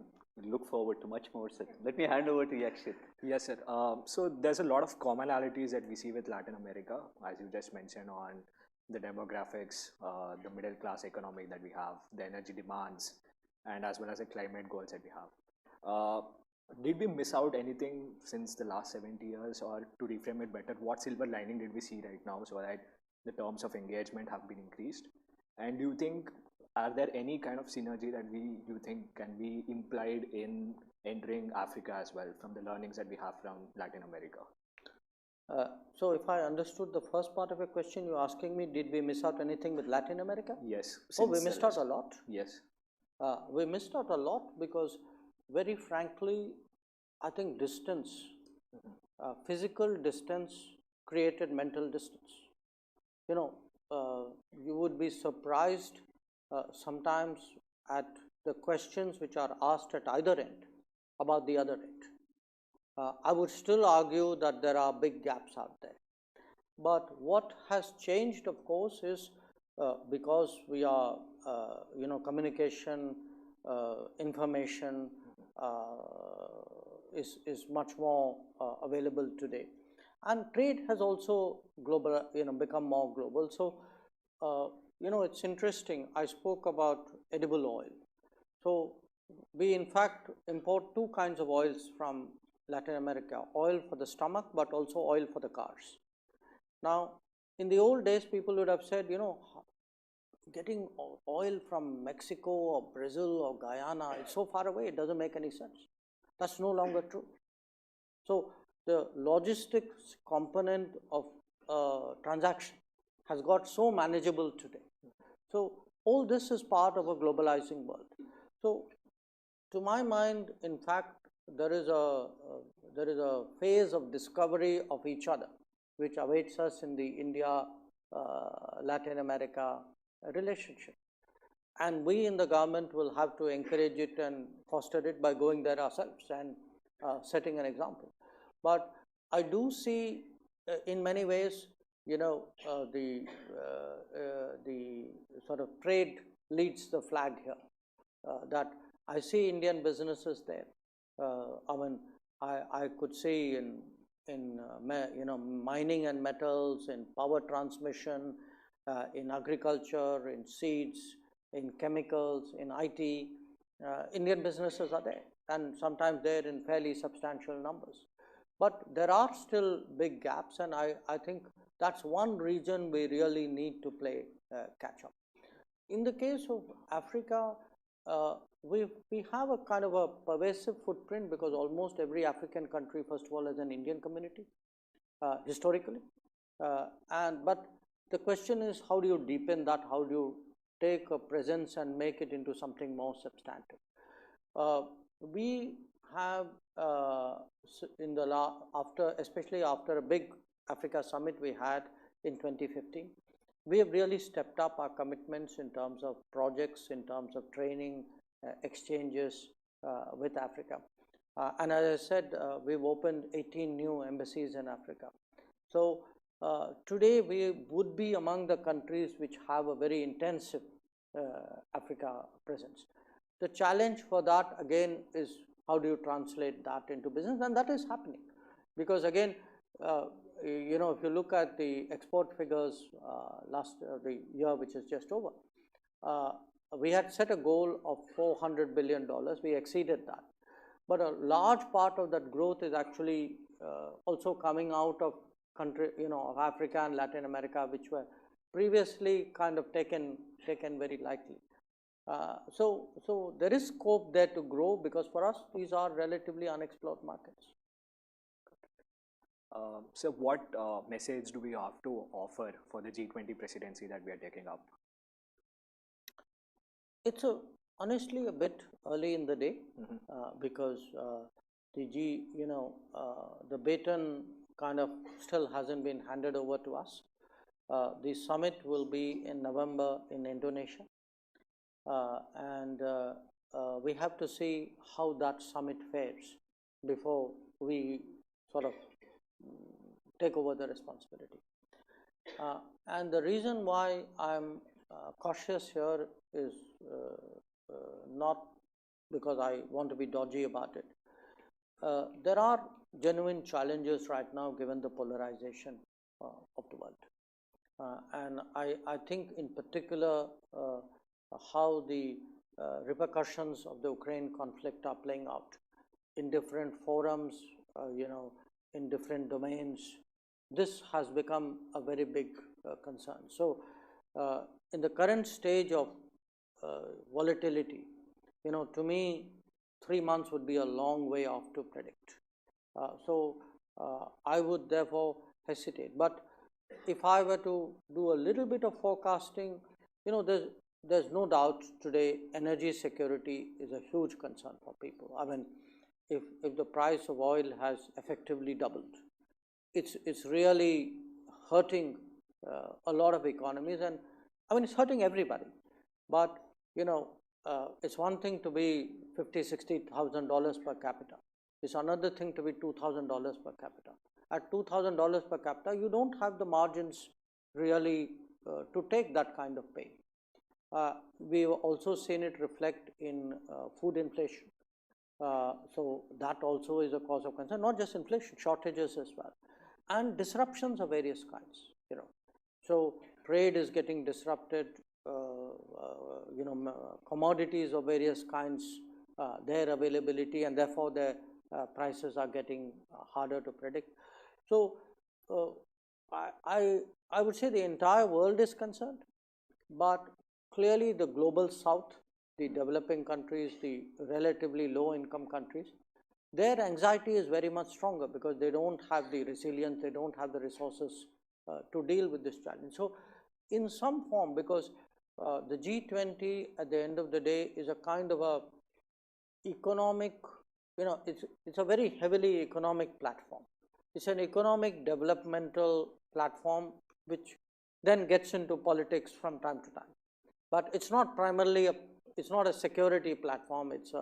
Look forward to much more, sir. Let me hand over to Yakshit. Yes, sir. So there's a lot of commonalities that we see with Latin America, as you just mentioned, on the demographics, the middle class economy that we have, the energy demands, and as well as the climate goals that we have. Did we miss out anything since the last 70 years, or to reframe it better, what silver lining did we see right now so that the terms of engagement have been increased? And do you think, are there any kind of synergy that you think can be implied in entering Africa as well from the learnings that we have from Latin America? So if I understood the first part of your question, you're asking me, did we miss out anything with Latin America? Yes. Oh, we missed out a lot. Yes. We missed out a lot because, very frankly, I think distance, physical distance created mental distance. You know, you would be surprised sometimes at the questions which are asked at either end about the other end. I would still argue that there are big gaps out there. But what has changed, of course, is because we are, communication, information is much more available today, and trade has also become more global. So, it's interesting. I spoke about edible oil. So we in fact import two kinds of oils from Latin America: oil for the stomach, but also oil for the cars. Now, in the old days, people would have said, getting oil from Mexico or Brazil or Guyana, it's so far away, it doesn't make any sense. That's no longer true. So the logistics component of transaction has got so manageable today. So all this is part of a globalizing world. So to my mind, in fact, there is a phase of discovery of each other which awaits us in the India Latin America relationship, and we in the government will have to encourage it and foster it by going there ourselves and setting an example. But I do see in many ways, the sort of trade leads the flag here. That I see Indian businesses there. I could see in mining and metals, in power transmission, in agriculture, in seeds, in chemicals, in IT. Indian businesses are there, and sometimes they're in fairly substantial numbers. But there are still big gaps, and I think that's one region we really need to play catch up. In the case of Africa, we have a kind of a pervasive footprint because almost every African country, first of all, has an Indian community historically, but the question is, how do you deepen that? How do you take a presence and make it into something more substantive? We have especially after a big Africa summit we had in 2015, we have really stepped up our commitments in terms of projects, in terms of training, exchanges with Africa. And as I said, we've opened 18 new embassies in Africa. So today we would be among the countries which have a very intensive Africa presence. The challenge for that again is, how do you translate that into business? And that is happening, because again, if you look at the export figures the year which is just over, we had set a goal of $400 billion. We exceeded that. But a large part of that growth is actually also coming out of of Africa and Latin America, which were previously kind of taken very lightly. So there is scope there to grow, because for us these are relatively unexplored markets. So what message do we have to offer for the G20 presidency that we are taking up? It's honestly a bit early in the day, because the baton kind of still hasn't been handed over to us. The summit will be in November in Indonesia, and we have to see how that summit fares before we sort of take over the responsibility. And the reason why I'm cautious here is not because I want to be dodgy about it. There are genuine challenges right now given the polarization of the world. And I think in particular how the repercussions of the Ukraine conflict are playing out in different forums, in different domains. This has become a very big concern. So in the current stage of volatility, to me, 3 months would be a long way off to predict. So I would therefore hesitate. But if I were to do a little bit of forecasting, there's no doubt today energy security is a huge concern for people. I mean, if the price of oil has effectively doubled, it's really hurting a lot of economies, and I mean, it's hurting everybody. But it's one thing to be $50,000-$60,000 per capita. It's another thing to be $2,000 per capita. At $2,000 per capita, you don't have the margins really to take that kind of pain. We've also seen it reflect in food inflation. So that also is a cause of concern, not just inflation, shortages as well, and disruptions of various kinds. So trade is getting disrupted. Commodities of various kinds, their availability, and therefore their prices are getting harder to predict. So I would say the entire world is concerned, but clearly the global south, the developing countries, the relatively low income countries, their anxiety is very much stronger because they don't have the resilience, they don't have the resources to deal with this challenge. So in some form, because the G20 at the end of the day is a kind of a economic, it's a very heavily economic platform. It's an economic developmental platform which then gets into politics from time to time. But it's not primarily it's not a security platform. It's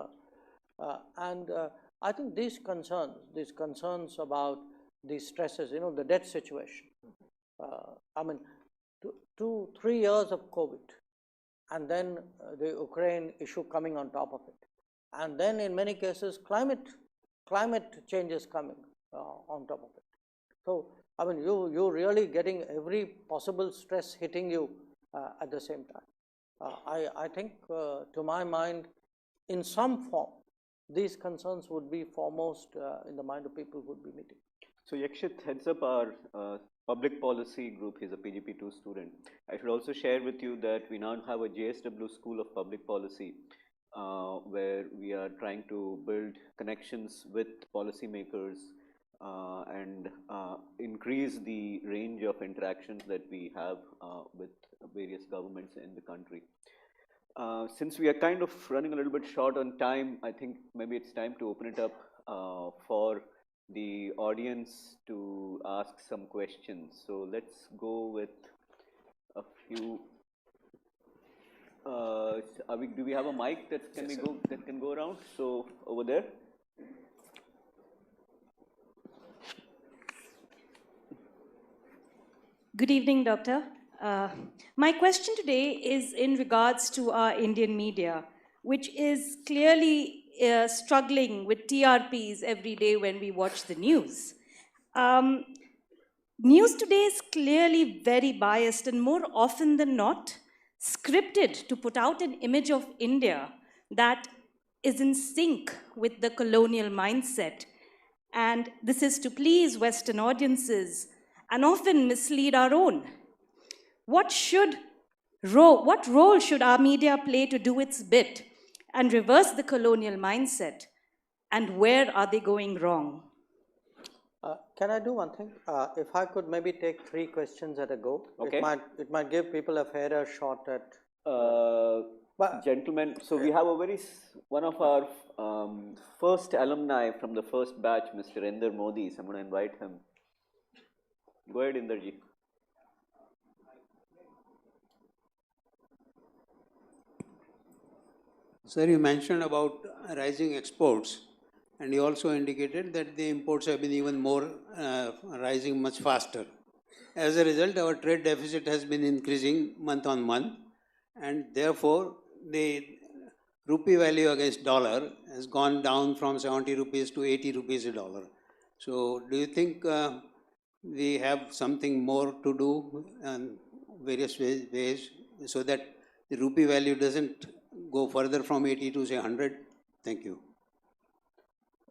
and I think these concerns about these stresses, the debt situation. I mean, 2-3 years of COVID, and then the Ukraine issue coming on top of it, and then in many cases climate changes coming on top of it. So I mean, you're really getting every possible stress hitting you at the same time. I think, to my mind, in some form, these concerns would be foremost in the mind of people who would be meeting. So Yakshit heads up our public policy group. He's a PGP2 student. I should also share with you that we now have a JSW School of Public Policy, where we are trying to build connections with policymakers and increase the range of interactions that we have with various governments in the country. Since we are kind of running a little bit short on time, I think maybe it's time to open it up for the audience to ask some questions. So let's go with a few. Do we have a mic that can go around? So over there. Good evening, Doctor. My question today is in regards to our Indian media, which is clearly struggling with TRPs every day when we watch the news. News today is clearly very biased and more often than not, scripted to put out an image of India that is in sync with the colonial mindset. And this is to please Western audiences and often mislead our own. What role should our media play to do its bit and reverse the colonial mindset? And where are they going wrong? Can I do one thing? If I could maybe take 3 questions at a go, okay. It might give people a fairer shot at. Gentlemen, so we have one of our first alumni from the first batch, Mr. Inder Modi. So I'm going to invite him. Go ahead, Inderji. Sir, you mentioned about rising exports, and you also indicated that the imports have been even more rising much faster. As a result, our trade deficit has been increasing month on month, and therefore the rupee value against dollar has gone down from 70 rupees to 80 rupees a dollar. So do you think we have something more to do in various ways so that the rupee value doesn't go further from 80 to say 100? Thank you.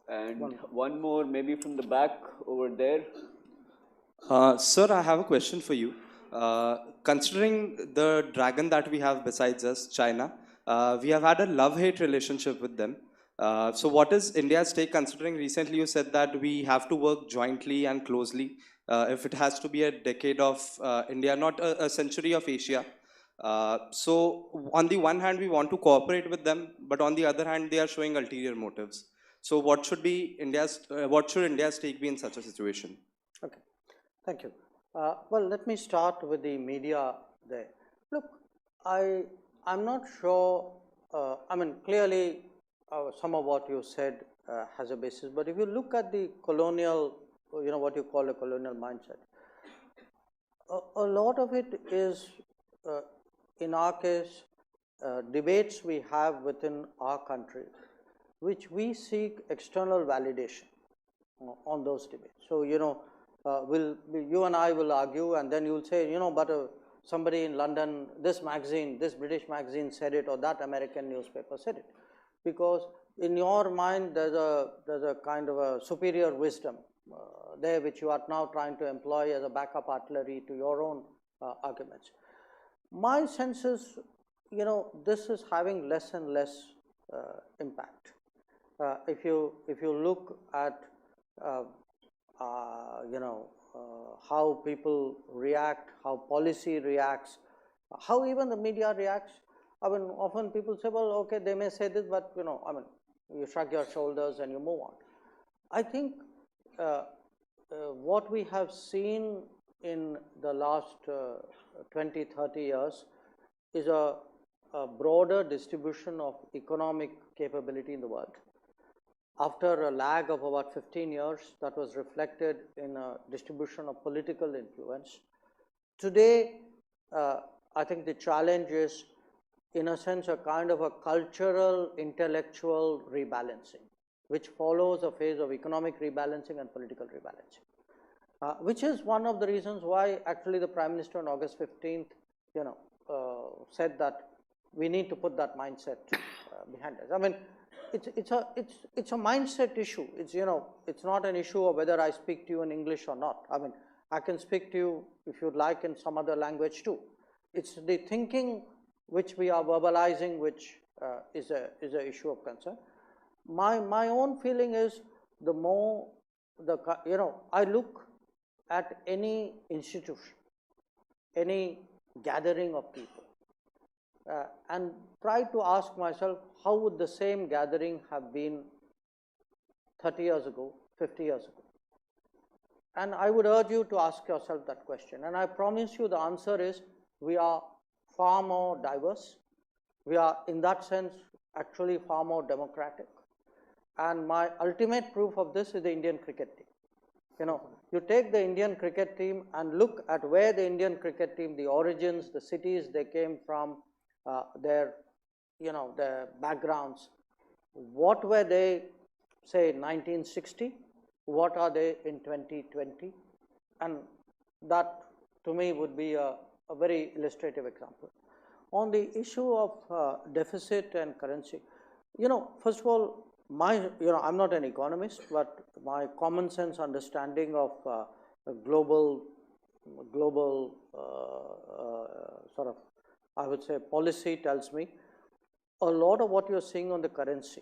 And one more, maybe from the back over there. Sir, I have a question for you. Considering the dragon that we have besides us, China, we have had a love-hate relationship with them. So what is India's take, considering recently you said that we have to work jointly and closely if it has to be a decade of India, not a century of Asia. So on the one hand, we want to cooperate with them, but on the other hand, they are showing ulterior motives. So what should be what should India's take be in such a situation? Okay, thank you. Well, let me start with the media there. Look, I'm not sure, I mean, clearly some of what you said has a basis, but if you look at the colonial, what you call a colonial mindset, a lot of it is, in our case, debates we have within our country, which we seek external validation on those debates. So, you and I will argue, and then you'll say, but somebody in London, this magazine, this British magazine said it, or that American newspaper said it. Because in your mind, there's a kind of a superior wisdom there, which you are now trying to employ as a backup artillery to your own arguments. My sense is, this is having less and less impact. If you look at how people react, how policy reacts, how even the media reacts. I mean, often people say, well, okay, they may say this, but you shrug your shoulders and you move on. I think what we have seen in the last 20, 30 years is a broader distribution of economic capability in the world. After a lag of about 15 years, that was reflected in a distribution of political influence. Today, I think the challenge is, in a sense, a kind of a cultural, intellectual rebalancing, which follows a phase of economic rebalancing and political rebalancing, which is one of the reasons why actually the Prime Minister on August 15th, said that we need to put that mindset behind us. I mean, it's a mindset issue. It's not an issue of whether I speak to you in English or not. I mean, I can speak to you, if you'd like, in some other language too. It's the thinking which we are verbalizing, which is a issue of concern. My own feeling is, the more I look at any institution, any gathering of people, and try to ask myself, how would the same gathering have been 30 years ago, 50 years ago? And I would urge you to ask yourself that question. And I promise you the answer is, we are far more diverse. We are, in that sense, actually far more democratic. And my ultimate proof of this is the Indian cricket team. You take the Indian cricket team and look at where the Indian cricket team, the origins, the cities they came from, their backgrounds. What were they, say, in 1960? What are they in 2020? And that, to me, would be a very illustrative example. On the issue of deficit and currency, first of all, I'm not an economist, but my common sense understanding of global sort of, I would say, policy tells me a lot of what you're seeing on the currency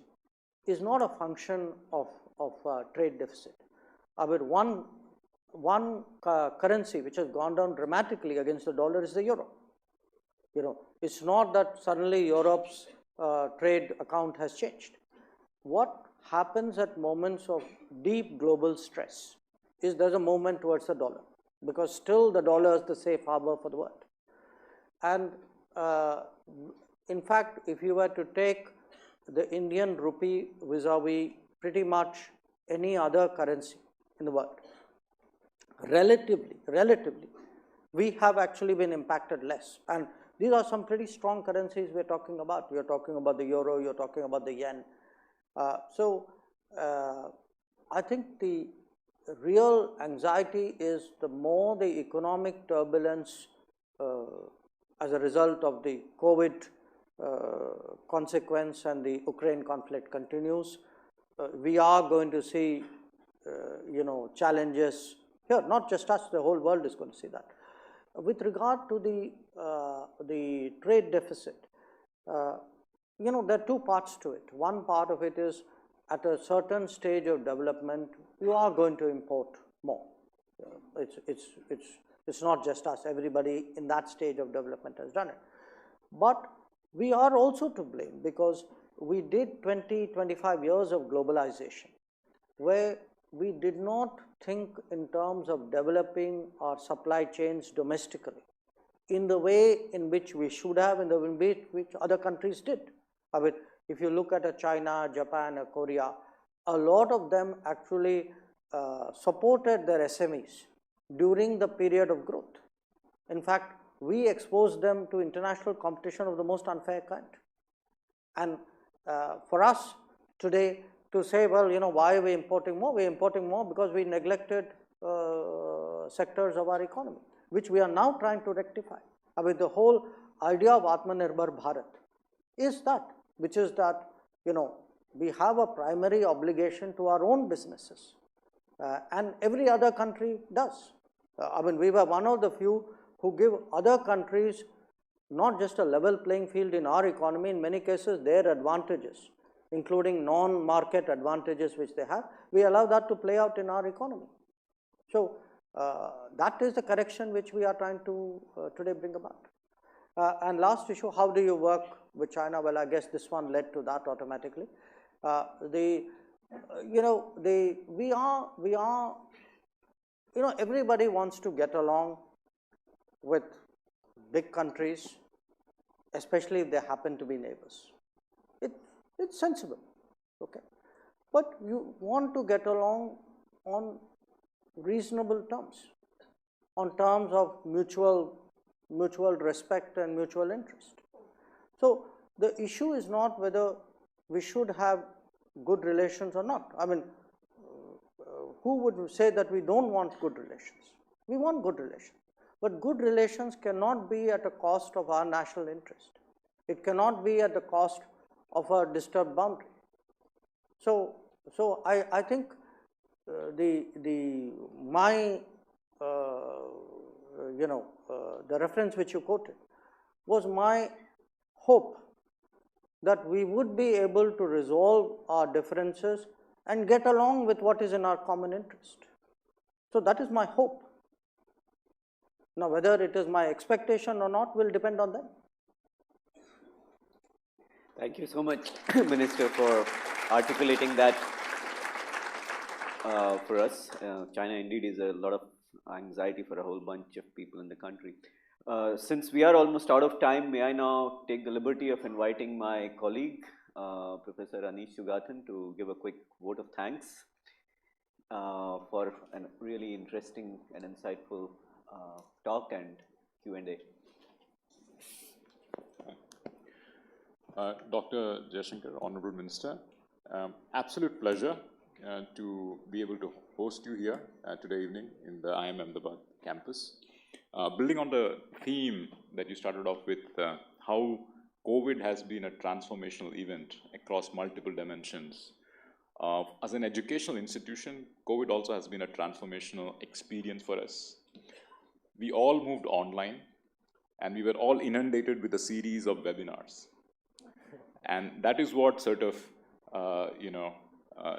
is not a function of trade deficit. I mean, one currency which has gone down dramatically against the dollar is the euro. It's not that suddenly Europe's trade account has changed. What happens at moments of deep global stress is there's a movement towards the dollar, because still the dollar is the safe harbor for the world. And in fact, if you were to take the Indian rupee vis-a-vis pretty much any other currency in the world, relatively, we have actually been impacted less. And These are some pretty strong currencies we're talking about. You're talking about the euro, you're talking about the yen. I think the real anxiety is the more the economic turbulence as a result of the COVID consequence and the Ukraine conflict continues, we are going to see, challenges here. Not just us; the whole world is going to see that. With regard to the trade deficit, there are two parts to it. One part of it is at a certain stage of development, you are going to import more. It's not just us. Everybody in that stage of development has done it. But we are also to blame because we did 20, 25 years of globalization where we did not think in terms of developing our supply chains domestically in the way in which we should have, in the way which other countries did. I mean, if you look at a China, Japan, or Korea, a lot of them actually supported their SMEs during the period of growth. In fact, we exposed them to international competition of the most unfair kind. And for us today to say, well, why are we importing more? We're importing more because we neglected sectors of our economy, which we are now trying to rectify. I mean, the whole idea of Atmanirbhar Bharat is that, which is that, we have a primary obligation to our own businesses, and every other country does. I mean, we were one of the few who give other countries not just a level playing field in our economy, in many cases their advantages, including non-market advantages which they have, we allow that to play out in our economy. So that is the correction which we are trying to today bring about. And last issue, how do you work with China? Well, I guess this one led to that automatically. Everybody wants to get along with big countries, especially if they happen to be neighbors. It's sensible, okay? But you want to get along on reasonable terms, on terms of mutual respect and mutual interest. So the issue is not whether we should have good relations or not. I mean, who would say that we don't want good relations? We want good relations. But good relations cannot be at a cost of our national interest. It cannot be at the cost of a disturbed boundary. So I think the reference which you quoted was my hope that we would be able to resolve our differences and get along with what is in our common interest. So that is my hope. Now, whether it is my expectation or not will depend on them. Thank you so much, Minister, for articulating that for us. China indeed is a lot of anxiety for a whole bunch of people in the country. Since we are almost out of time, may I now take the liberty of inviting my colleague, Professor Anish Sugathan, to give a quick vote of thanks for a really interesting and insightful talk and Q&A. Dr. Jaishankar, Honorable Minister, absolute pleasure to be able to host you here today evening in the IIMA Ahmedabad campus. Building on the theme that you started off with, how COVID has been a transformational event across multiple dimensions. As an educational institution, COVID also has been a transformational experience for us. We all moved online and we were all inundated with a series of webinars. And that is what sort of,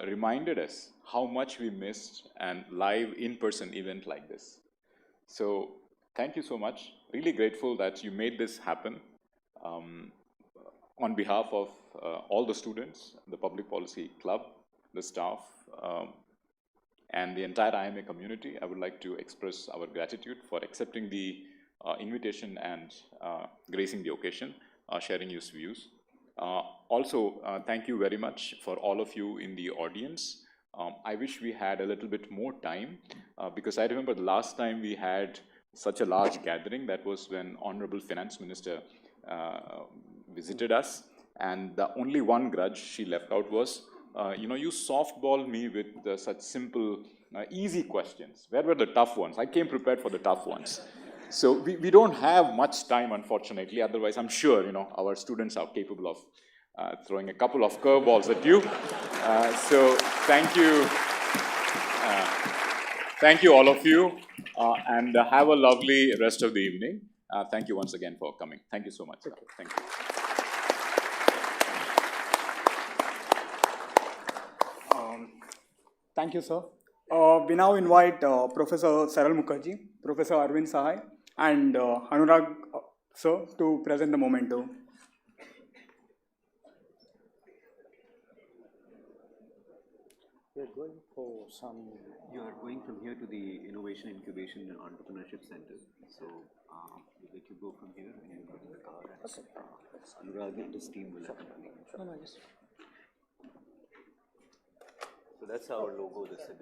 reminded us how much we missed an live in-person event like this. So thank you so much. Really grateful that you made this happen. On behalf of all the students, the Public Policy Club, the staff, and the entire IIMA community, I would like to express our gratitude for accepting the invitation and gracing the occasion, sharing your views. Also, thank you very much for all of you in the audience. I wish we had a little bit more time because I remember the last time we had such a large gathering. That was when Honorable Finance Minister visited us, and the only one grudge she left out was, you softball me with such simple, easy questions. Where were the tough ones? I came prepared for the tough ones. So we don't have much time, unfortunately. Otherwise, I'm sure, our students are capable of throwing a couple of curveballs at you. So thank you. Thank you, all of you, and have a lovely rest of the evening. Thank you once again for coming. Thank you so much. Thank you. Thank you, sir. We now invite Professor Saral Mukherjee, Professor Arvind Sahai, and Anurag sir to present the memento. We're going for some. You are going from here to the Innovation Incubation and Entrepreneurship Center. So we'll let you go from here and you go to the car. And Anurag and his team will accompany you. So that's our logo. This is